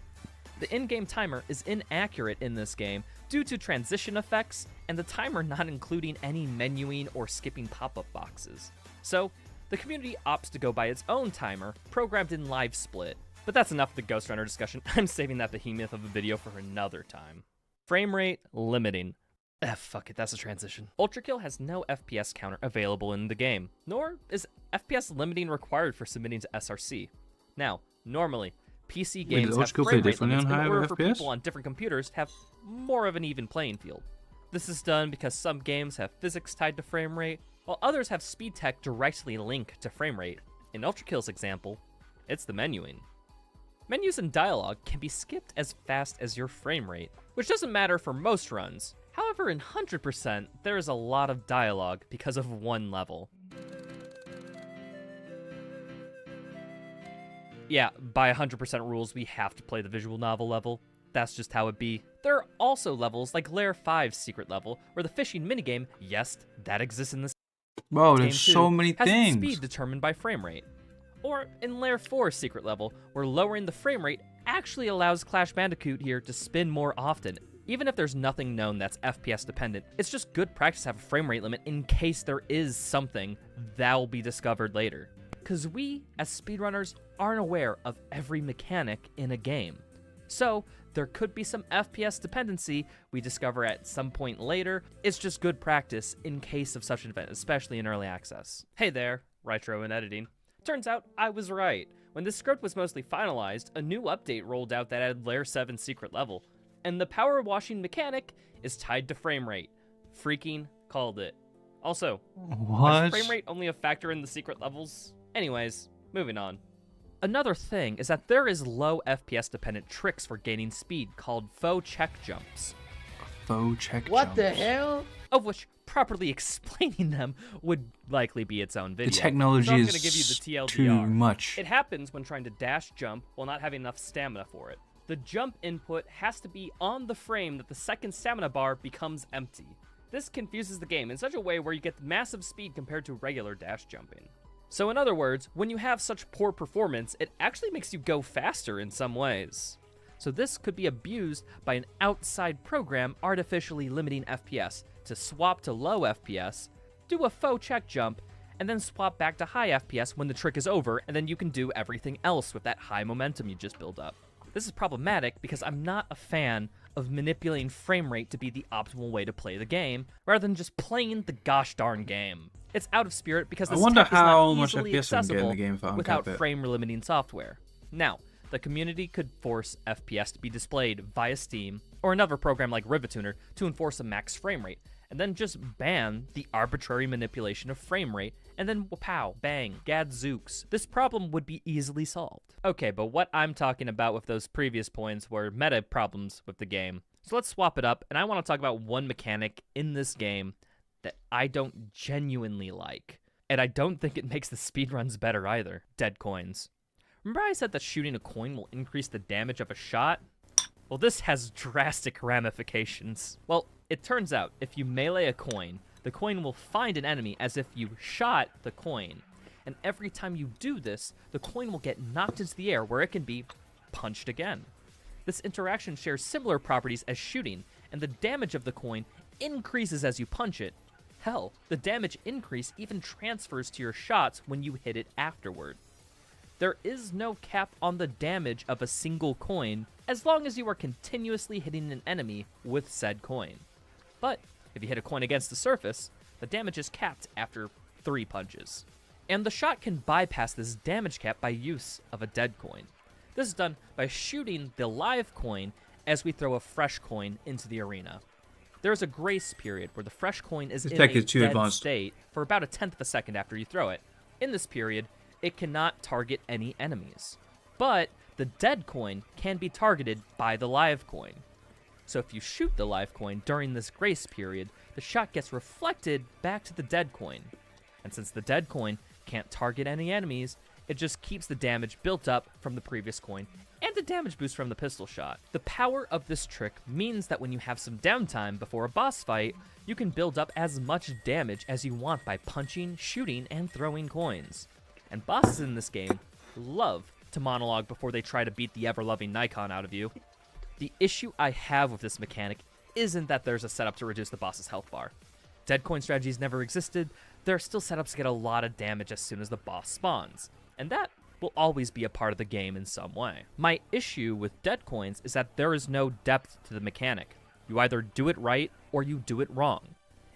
The in-game timer is inaccurate in this game due to transition effects and the timer not including any menuing or skipping pop-up boxes. So, the community opts to go by its own timer, programmed in Live Split. But that's enough of the Ghost Runner discussion. I'm saving that behemoth of a video for another time. Frame rate limiting. Fuck it, that's a transition. Ultra Kill has no FPS counter available in the game, nor is FPS limiting required for submitting to SRC. Now, normally, PC games does have Ultra Kill play frame rate differently limits on in higher order for FPS? people on different computers to have more of an even playing field. This is done because some games have physics tied to frame rate, while others have speed tech directly linked to frame rate. In Ultra Kill's example, it's the menuing. Menus and dialogue can be skipped as fast as your frame rate, which doesn't matter for most runs. However, in 100%, there is a lot of dialogue because of one level. Yeah, by 100% rules, we have to play the visual novel level. That's just how it be. There are also levels like Lair 5's secret level, where the fishing minigame, yes, that exists in this Bro, game there's too, so many has its things. speed determined by frame rate. Or in Lair 4's secret level, where lowering the frame rate actually allows Clash Bandicoot here to spin more often. Even if there's nothing known that's FPS dependent, it's just good practice to have a frame rate limit in case there is something that'll be discovered later. Because we, as speedrunners, aren't aware of every mechanic in a game. So, there could be some FPS dependency we discover at some point later. It's just good practice in case of such an event, especially in early access. Hey there, Rytro in editing. Turns out I was right. When this script was mostly finalized, a new update rolled out that added Lair 7's secret level. And the power washing mechanic is tied to frame rate. Freaking called it. Also, What? is frame rate only a factor in the secret levels? Anyways, moving on. Another thing is that there is low FPS dependent tricks for gaining speed called faux check jumps, Faux check What the jumps. hell? of which properly explaining them would likely be its own video. The technology So I'm is gonna give you the too TLDR. much. It happens when trying to dash jump while not having enough stamina for it. The jump input has to be on the frame that the second stamina bar becomes empty. This confuses the game in such a way where you get massive speed compared to regular dash jumping. So in other words, when you have such poor performance, it actually makes you go faster in some ways. So this could be abused by an outside program artificially limiting FPS to swap to low FPS, do a faux check jump, and then swap back to high FPS when the trick is over, and then you can do everything else with that high momentum you just built up. This is problematic because I'm not a fan of manipulating frame rate to be the optimal way to play the game, rather than just playing the gosh darn game. It's out of spirit because I this wonder tech is how not much easily FPS I can get in accessible the game if I without uncap it. frame limiting software. Now, the community could force FPS to be displayed via Steam or another program like Rivatuner to enforce a max frame rate, and then just ban the arbitrary manipulation of frame rate, and then pow, bang, gadzooks. This problem would be easily solved. Okay, but what I'm talking about with those previous points were meta problems with the game. So let's swap it up, and I want to talk about one mechanic in this game that I don't genuinely like. And I don't think it makes the speedruns better either. Dead coins. Remember I said that shooting a coin will increase the damage of a shot? Well, this has drastic ramifications. Well, it turns out if you melee a coin, the coin will find an enemy as if you shot the coin. And every time you do this, the coin will get knocked into the air where it can be punched again. This interaction shares similar properties as shooting, and the damage of the coin increases as you punch it. Hell, the damage increase even transfers to your shots when you hit it afterward. There is no cap on the damage of a single coin as long as you are continuously hitting an enemy with said coin. But if you hit a coin against the surface, the damage is capped after 3 punches. And the shot can bypass this damage cap by use of a dead coin. This is done by shooting the live coin as we throw a fresh coin into the arena. There is a grace period where the fresh coin is This in deck a is too dead advanced. state for about a tenth of a second after you throw it. In this period, it cannot target any enemies. But the dead coin can be targeted by the live coin. So if you shoot the live coin during this grace period, the shot gets reflected back to the dead coin. And since the dead coin can't target any enemies, it just keeps the damage built up from the previous coin and the damage boost from the pistol shot. The power of this trick means that when you have some downtime before a boss fight, you can build up as much damage as you want by punching, shooting, and throwing coins. And bosses in this game love to monologue before they try to beat the ever-loving Nikon out of you. The issue I have with this mechanic isn't that there's a setup to reduce the boss's health bar. Dead coin strategies never existed. There are still setups to get a lot of damage as soon as the boss spawns, and that will always be a part of the game in some way. My issue with dead coins is that there is no depth to the mechanic. You either do it right or you do it wrong.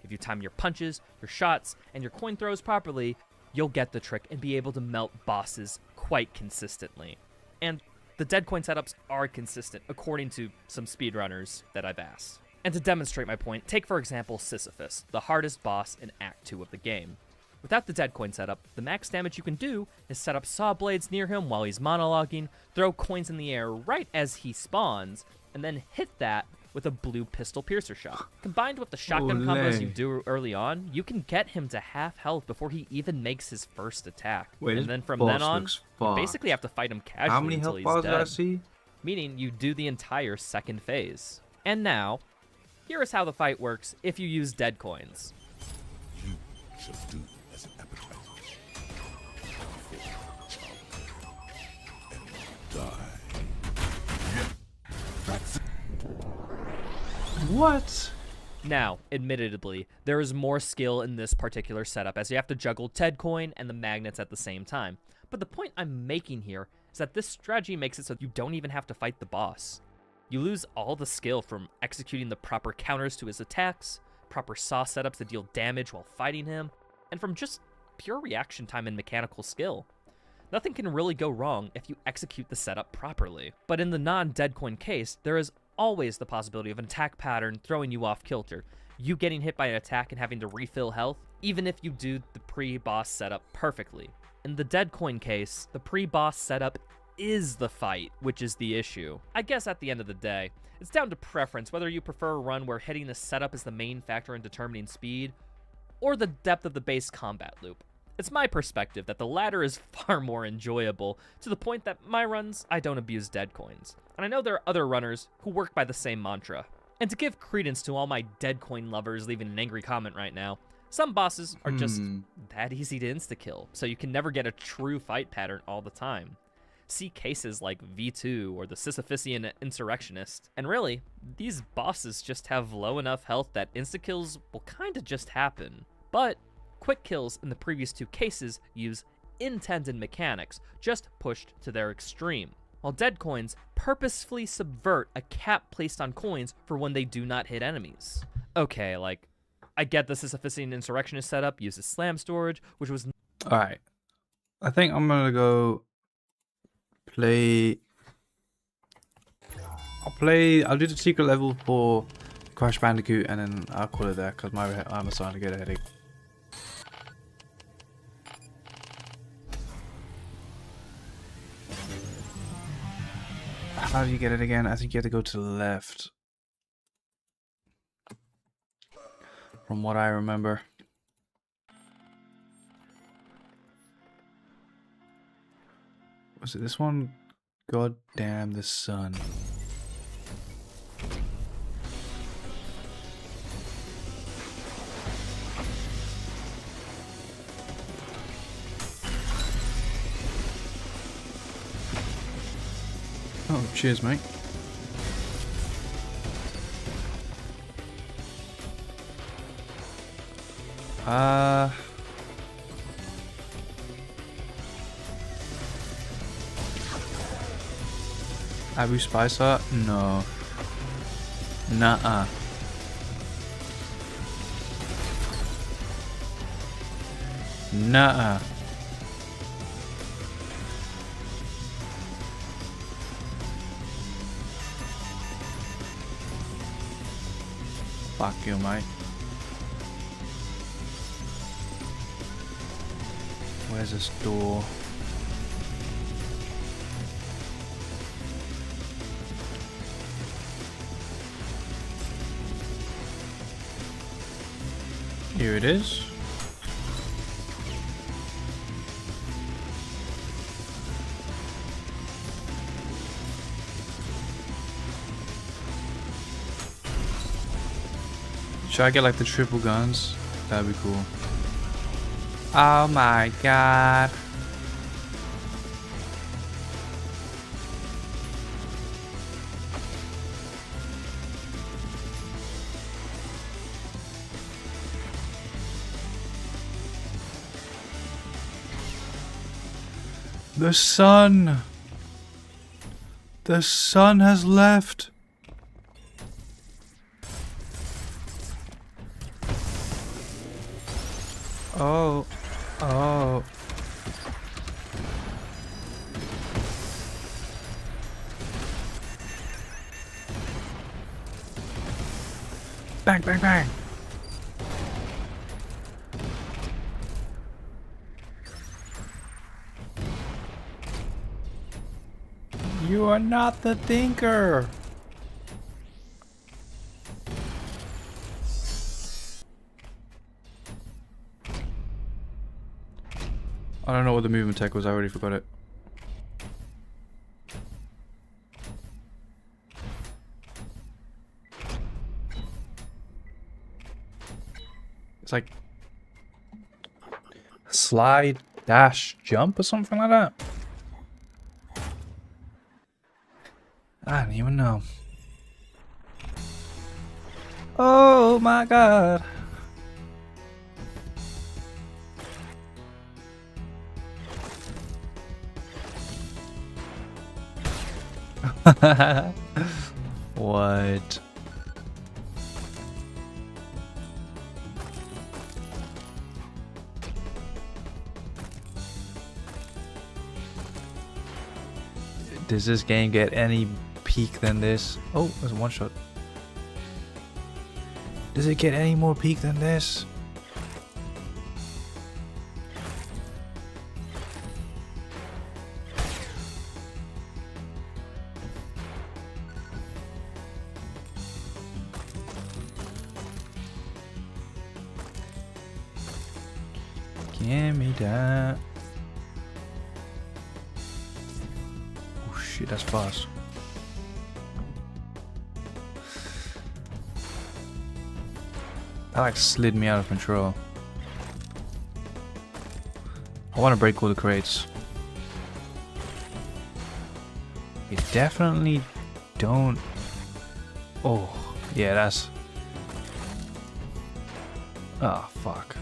If you time your punches, your shots, and your coin throws properly, you'll get the trick and be able to melt bosses quite consistently. And the dead coin setups are consistent, according to some speedrunners that I've asked. And to demonstrate my point, take for example Sisyphus, the hardest boss in Act 2 of the game. Without the dead coin setup, the max damage you can do is set up saw blades near him while he's monologuing, throw coins in the air right as he spawns, and then hit that with a blue pistol piercer shot. Combined with the shotgun combos you do early on, you can get him to half health before he even makes his first attack. Wait, and this then from boss then on, looks you fucked. basically have to fight him casually How many until health he's bars did I dead. see? Meaning you do the entire second phase. And now, here is how the fight works if you use dead coins. You shall do as an appetite. What? Now, admittedly, there is more skill in this particular setup as you have to juggle dead coin and the magnets at the same time. But the point I'm making here is that this strategy makes it so you don't even have to fight the boss. You lose all the skill from executing the proper counters to his attacks, proper saw setups to deal damage while fighting him, and from just pure reaction time and mechanical skill. Nothing can really go wrong if you execute the setup properly. But in the non-dead coin case, there is always the possibility of an attack pattern throwing you off kilter, you getting hit by an attack and having to refill health, even if you do the pre-boss setup perfectly. In the dead coin case, the pre-boss setup is the fight, which is the issue. I guess at the end of the day, it's down to preference whether you prefer a run where hitting the setup is the main factor in determining speed, or the depth of the base combat loop. It's my perspective that the latter is far more enjoyable, to the point that my runs, I don't abuse dead coins. And I know there are other runners who work by the same mantra. And to give credence to all my dead coin lovers leaving an angry comment right now, some bosses are just that easy to insta-kill, so you can never get a true fight pattern all the time. See cases like V2 or the Sisyphusian Insurrectionist. And really, these bosses just have low enough health that insta-kills will kinda just happen. But quick kills in the previous 2 cases use intended mechanics, just pushed to their extreme, while dead coins purposefully subvert a cap placed on coins for when they do not hit enemies. Okay, like, I get the Sisyphusian Insurrectionist setup uses slam storage, which was Alright. I think I'm gonna go play. I'll do the secret level for Crash Bandicoot and then I'll call it there because I'm starting to get a headache. How do you get it again? I think you have to go to the left. From what I remember. Was it this one? God damn the sun. Oh, cheers, mate. Abu Spicer? No. Nuh-uh. Nuh-uh. Fuck you, mate. Where's this door? Here it is. Should I get like the triple guns? That'd be cool. Oh my god. The sun! The sun has left! Oh. Oh. Bang, bang, bang! You are not the thinker! I don't know what the movement tech was, I already forgot it. It's like slide, dash, jump or something like that. I don't even know. Oh my god. What? Does this game get any peak than this? Oh, there's a one shot. Does it get any more peak than this? Give me that. Oh shit, that's fast. That like slid me out of control. I want to break all the crates. You definitely don't. Oh, yeah, that's. Oh, fuck.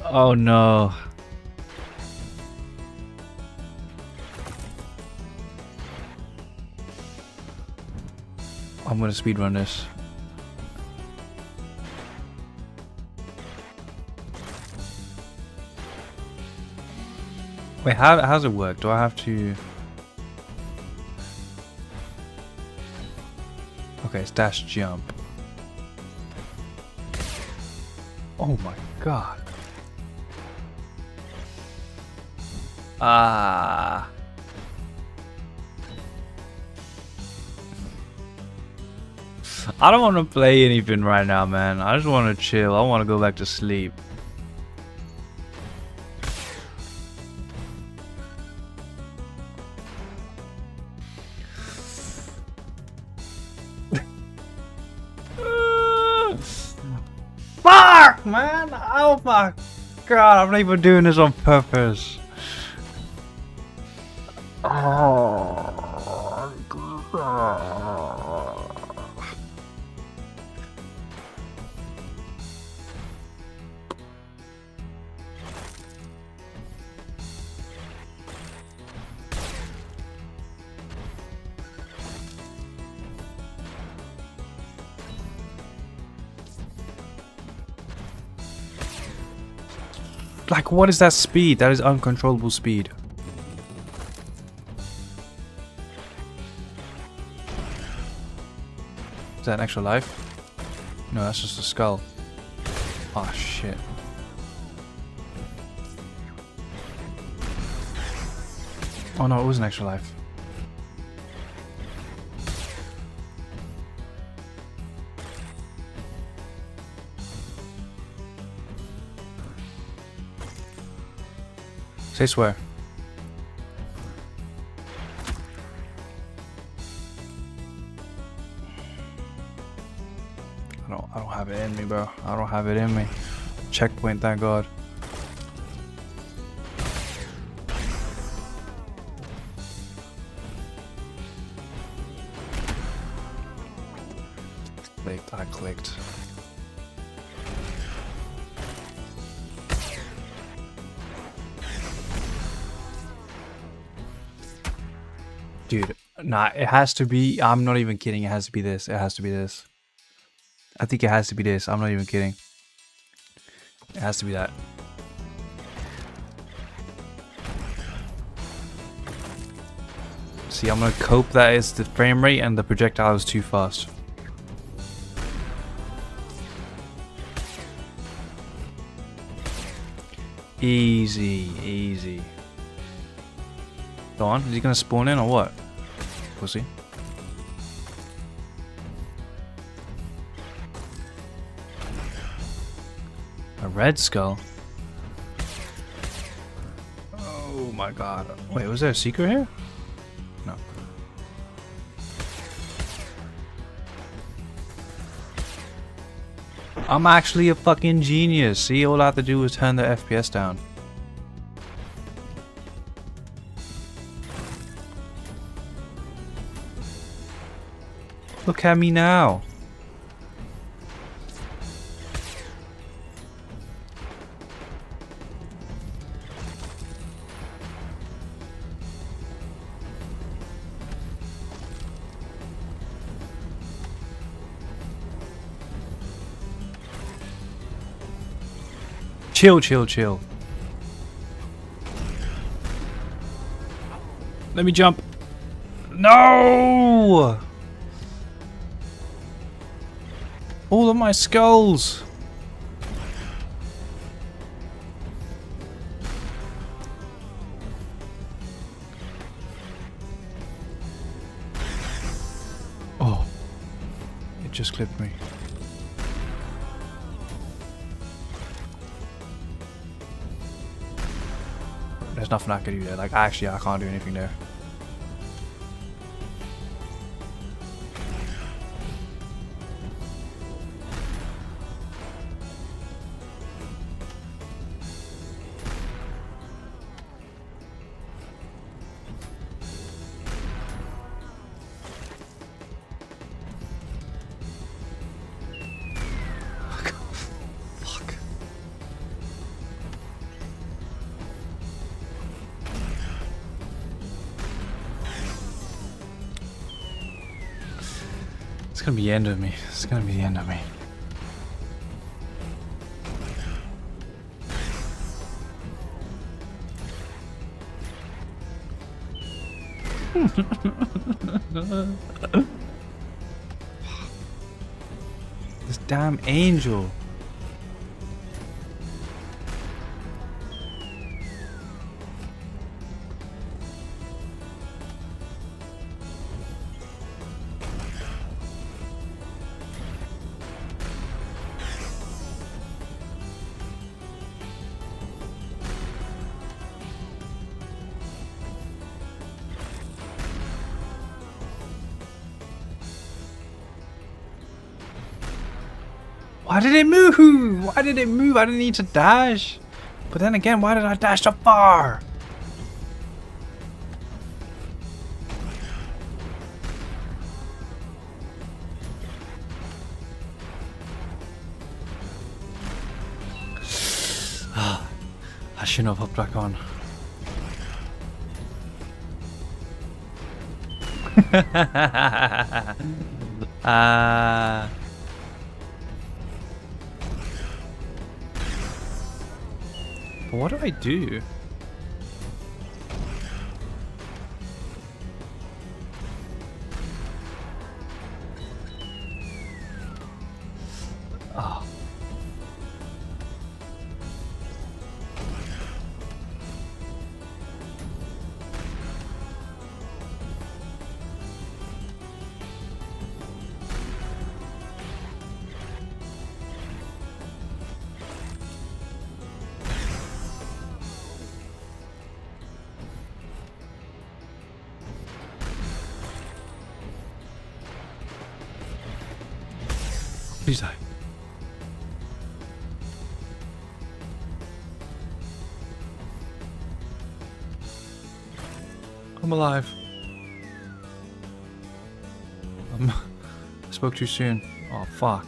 Oh no. I'm gonna speedrun this. Wait, how does it work? Do I have to... Okay, it's dash jump. Oh my god. Ah. I don't want to play anything right now, man. I just want to chill. I want to go back to sleep. Fuck! fuck, man? Oh my god, I'm not even doing this on purpose. Like, what is that speed? That is uncontrollable speed. Is that an extra life? No, that's just a skull. Oh shit. Oh no, it was an extra life. Say swear. I don't have it in me, bro. I don't have it in me. Checkpoint, thank God. I clicked. Dude, nah, it has to be. I'm not even kidding. It has to be this. It has to be this. I think it has to be this. I'm not even kidding. It has to be that. See, I'm gonna cope that it's the frame rate and the projectile is too fast. Easy, easy. Go on, is he gonna spawn in or what? Pussy. A red skull? Oh my god. Wait, was there a secret here? No. I'm actually a fucking genius. See, all I have to do is turn the FPS down. Look at me now. Chill, chill, chill. Let me jump. No! All of my skulls. Oh, it just clipped me. There's nothing I can do there. Like, actually, I can't do anything there. Fuck. It's gonna be the end of me. It's gonna be the end of me. This damn angel. Why did it move? Why did it move? I didn't need to dash. But then again, why did I dash so far? I shouldn't have hopped back on. But what do I do? Oh. Please die. I'm alive. I spoke too soon. Oh, fuck.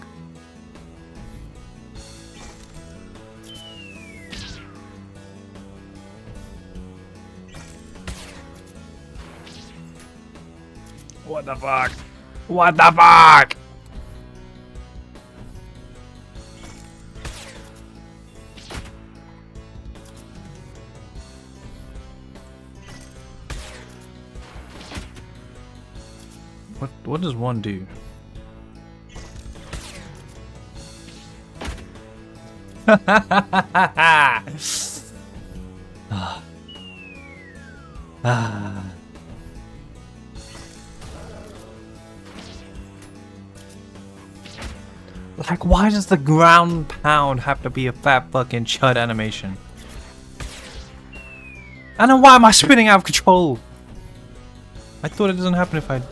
What the fuck? What the fuck? What does one do? Like, why does the ground pound have to be a fat fucking chud animation? And then why am I spinning out of control? I thought it doesn't happen if I...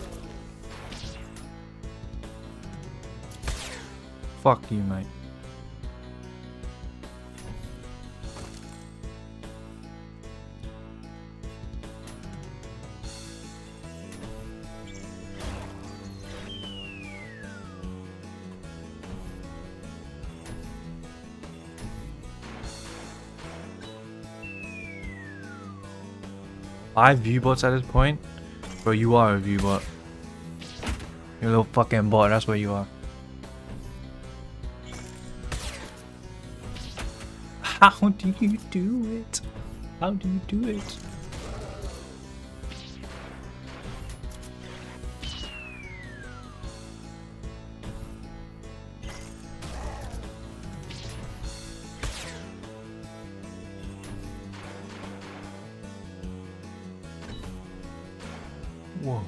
Fuck you, mate. I have viewbots at this point? Bro, you are a viewbot. You're a little fucking bot, that's what you are. How do you do it? How do you do it? Whoa.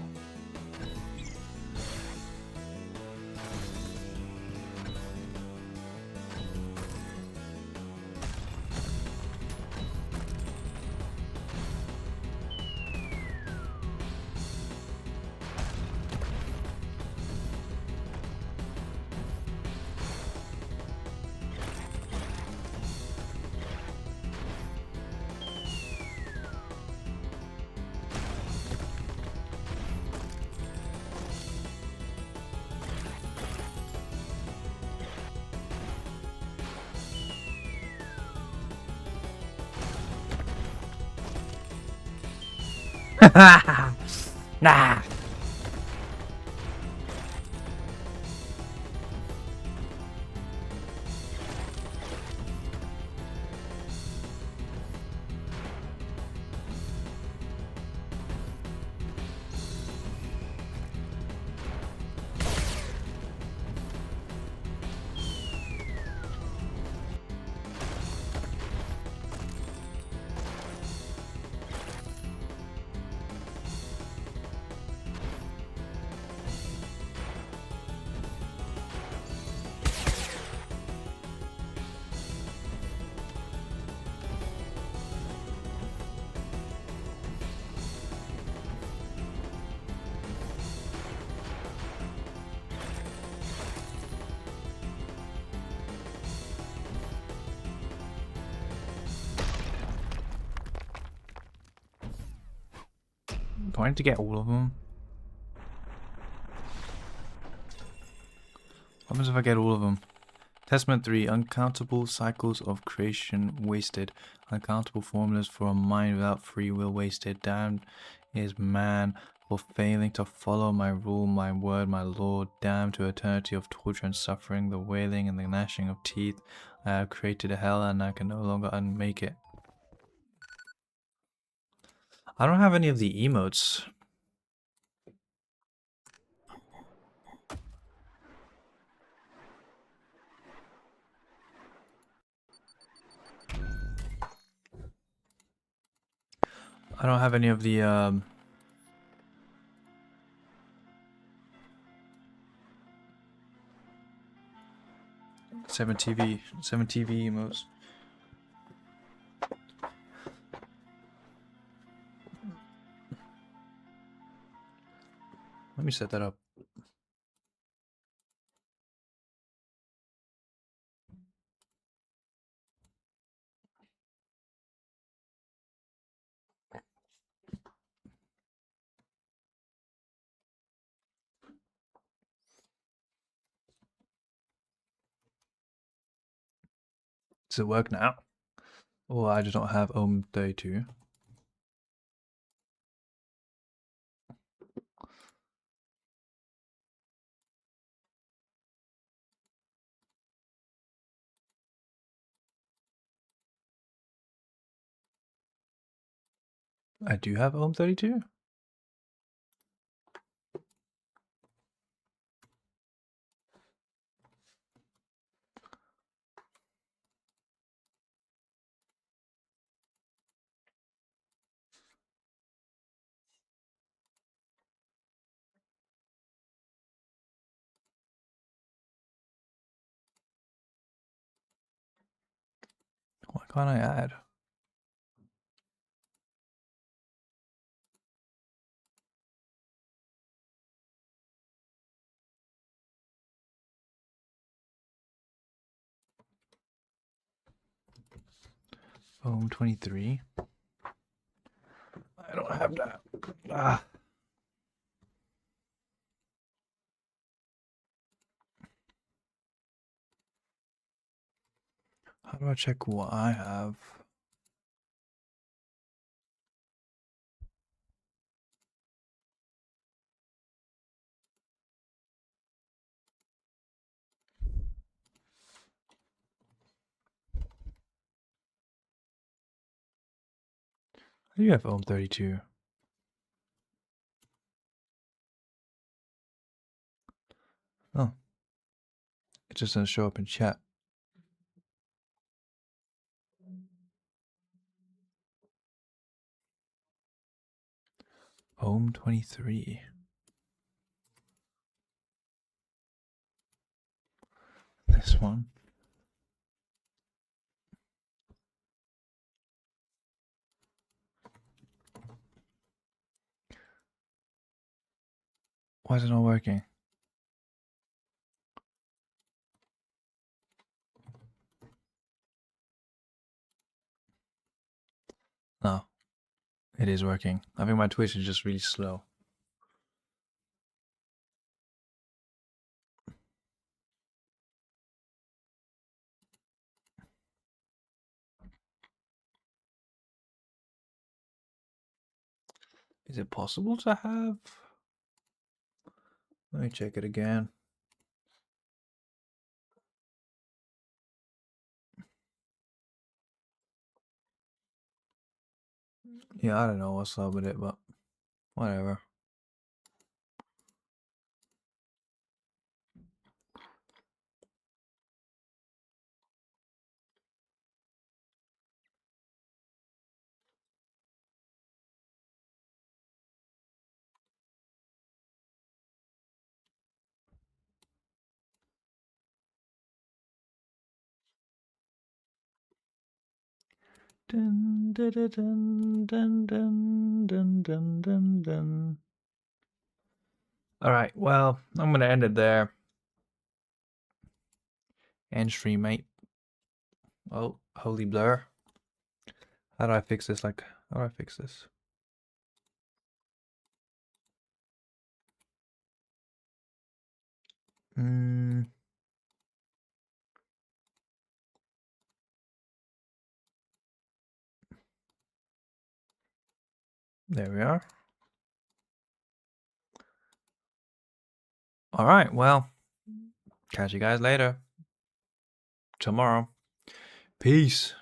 Nah. Do I need to get all of them? What happens if I get all of them? Testament 3. Uncountable cycles of creation wasted. Uncountable formulas for a mind without free will wasted. Damned is man for failing to follow my rule, my word, my law. Damned to eternity of torture and suffering. The wailing and the gnashing of teeth. I have created a hell and I can no longer unmake it. I don't have any of the emotes. I don't have any of the 7TV emotes. Let me set that up. Does it work now? Or I just don't have OM32. I do have OM32? Why can't I add? OM23? I don't have that. Ah. How do I check what I have? I do have OM32. Oh. It just doesn't show up in chat. OM23. This one. Why is it not working? No. It is working. I think my Twitch is just really slow. Is it possible to have? Let me check it again. Yeah, I don't know what's up with it, but whatever. Dun, dun, dun, dun, dun, dun, dun, dun, dun. All right, well, I'm gonna end it there. End stream, mate. Oh, holy blur. How do I fix this? How do I fix this? Mm. There we are. All right. Well, catch you guys later. Tomorrow. Peace.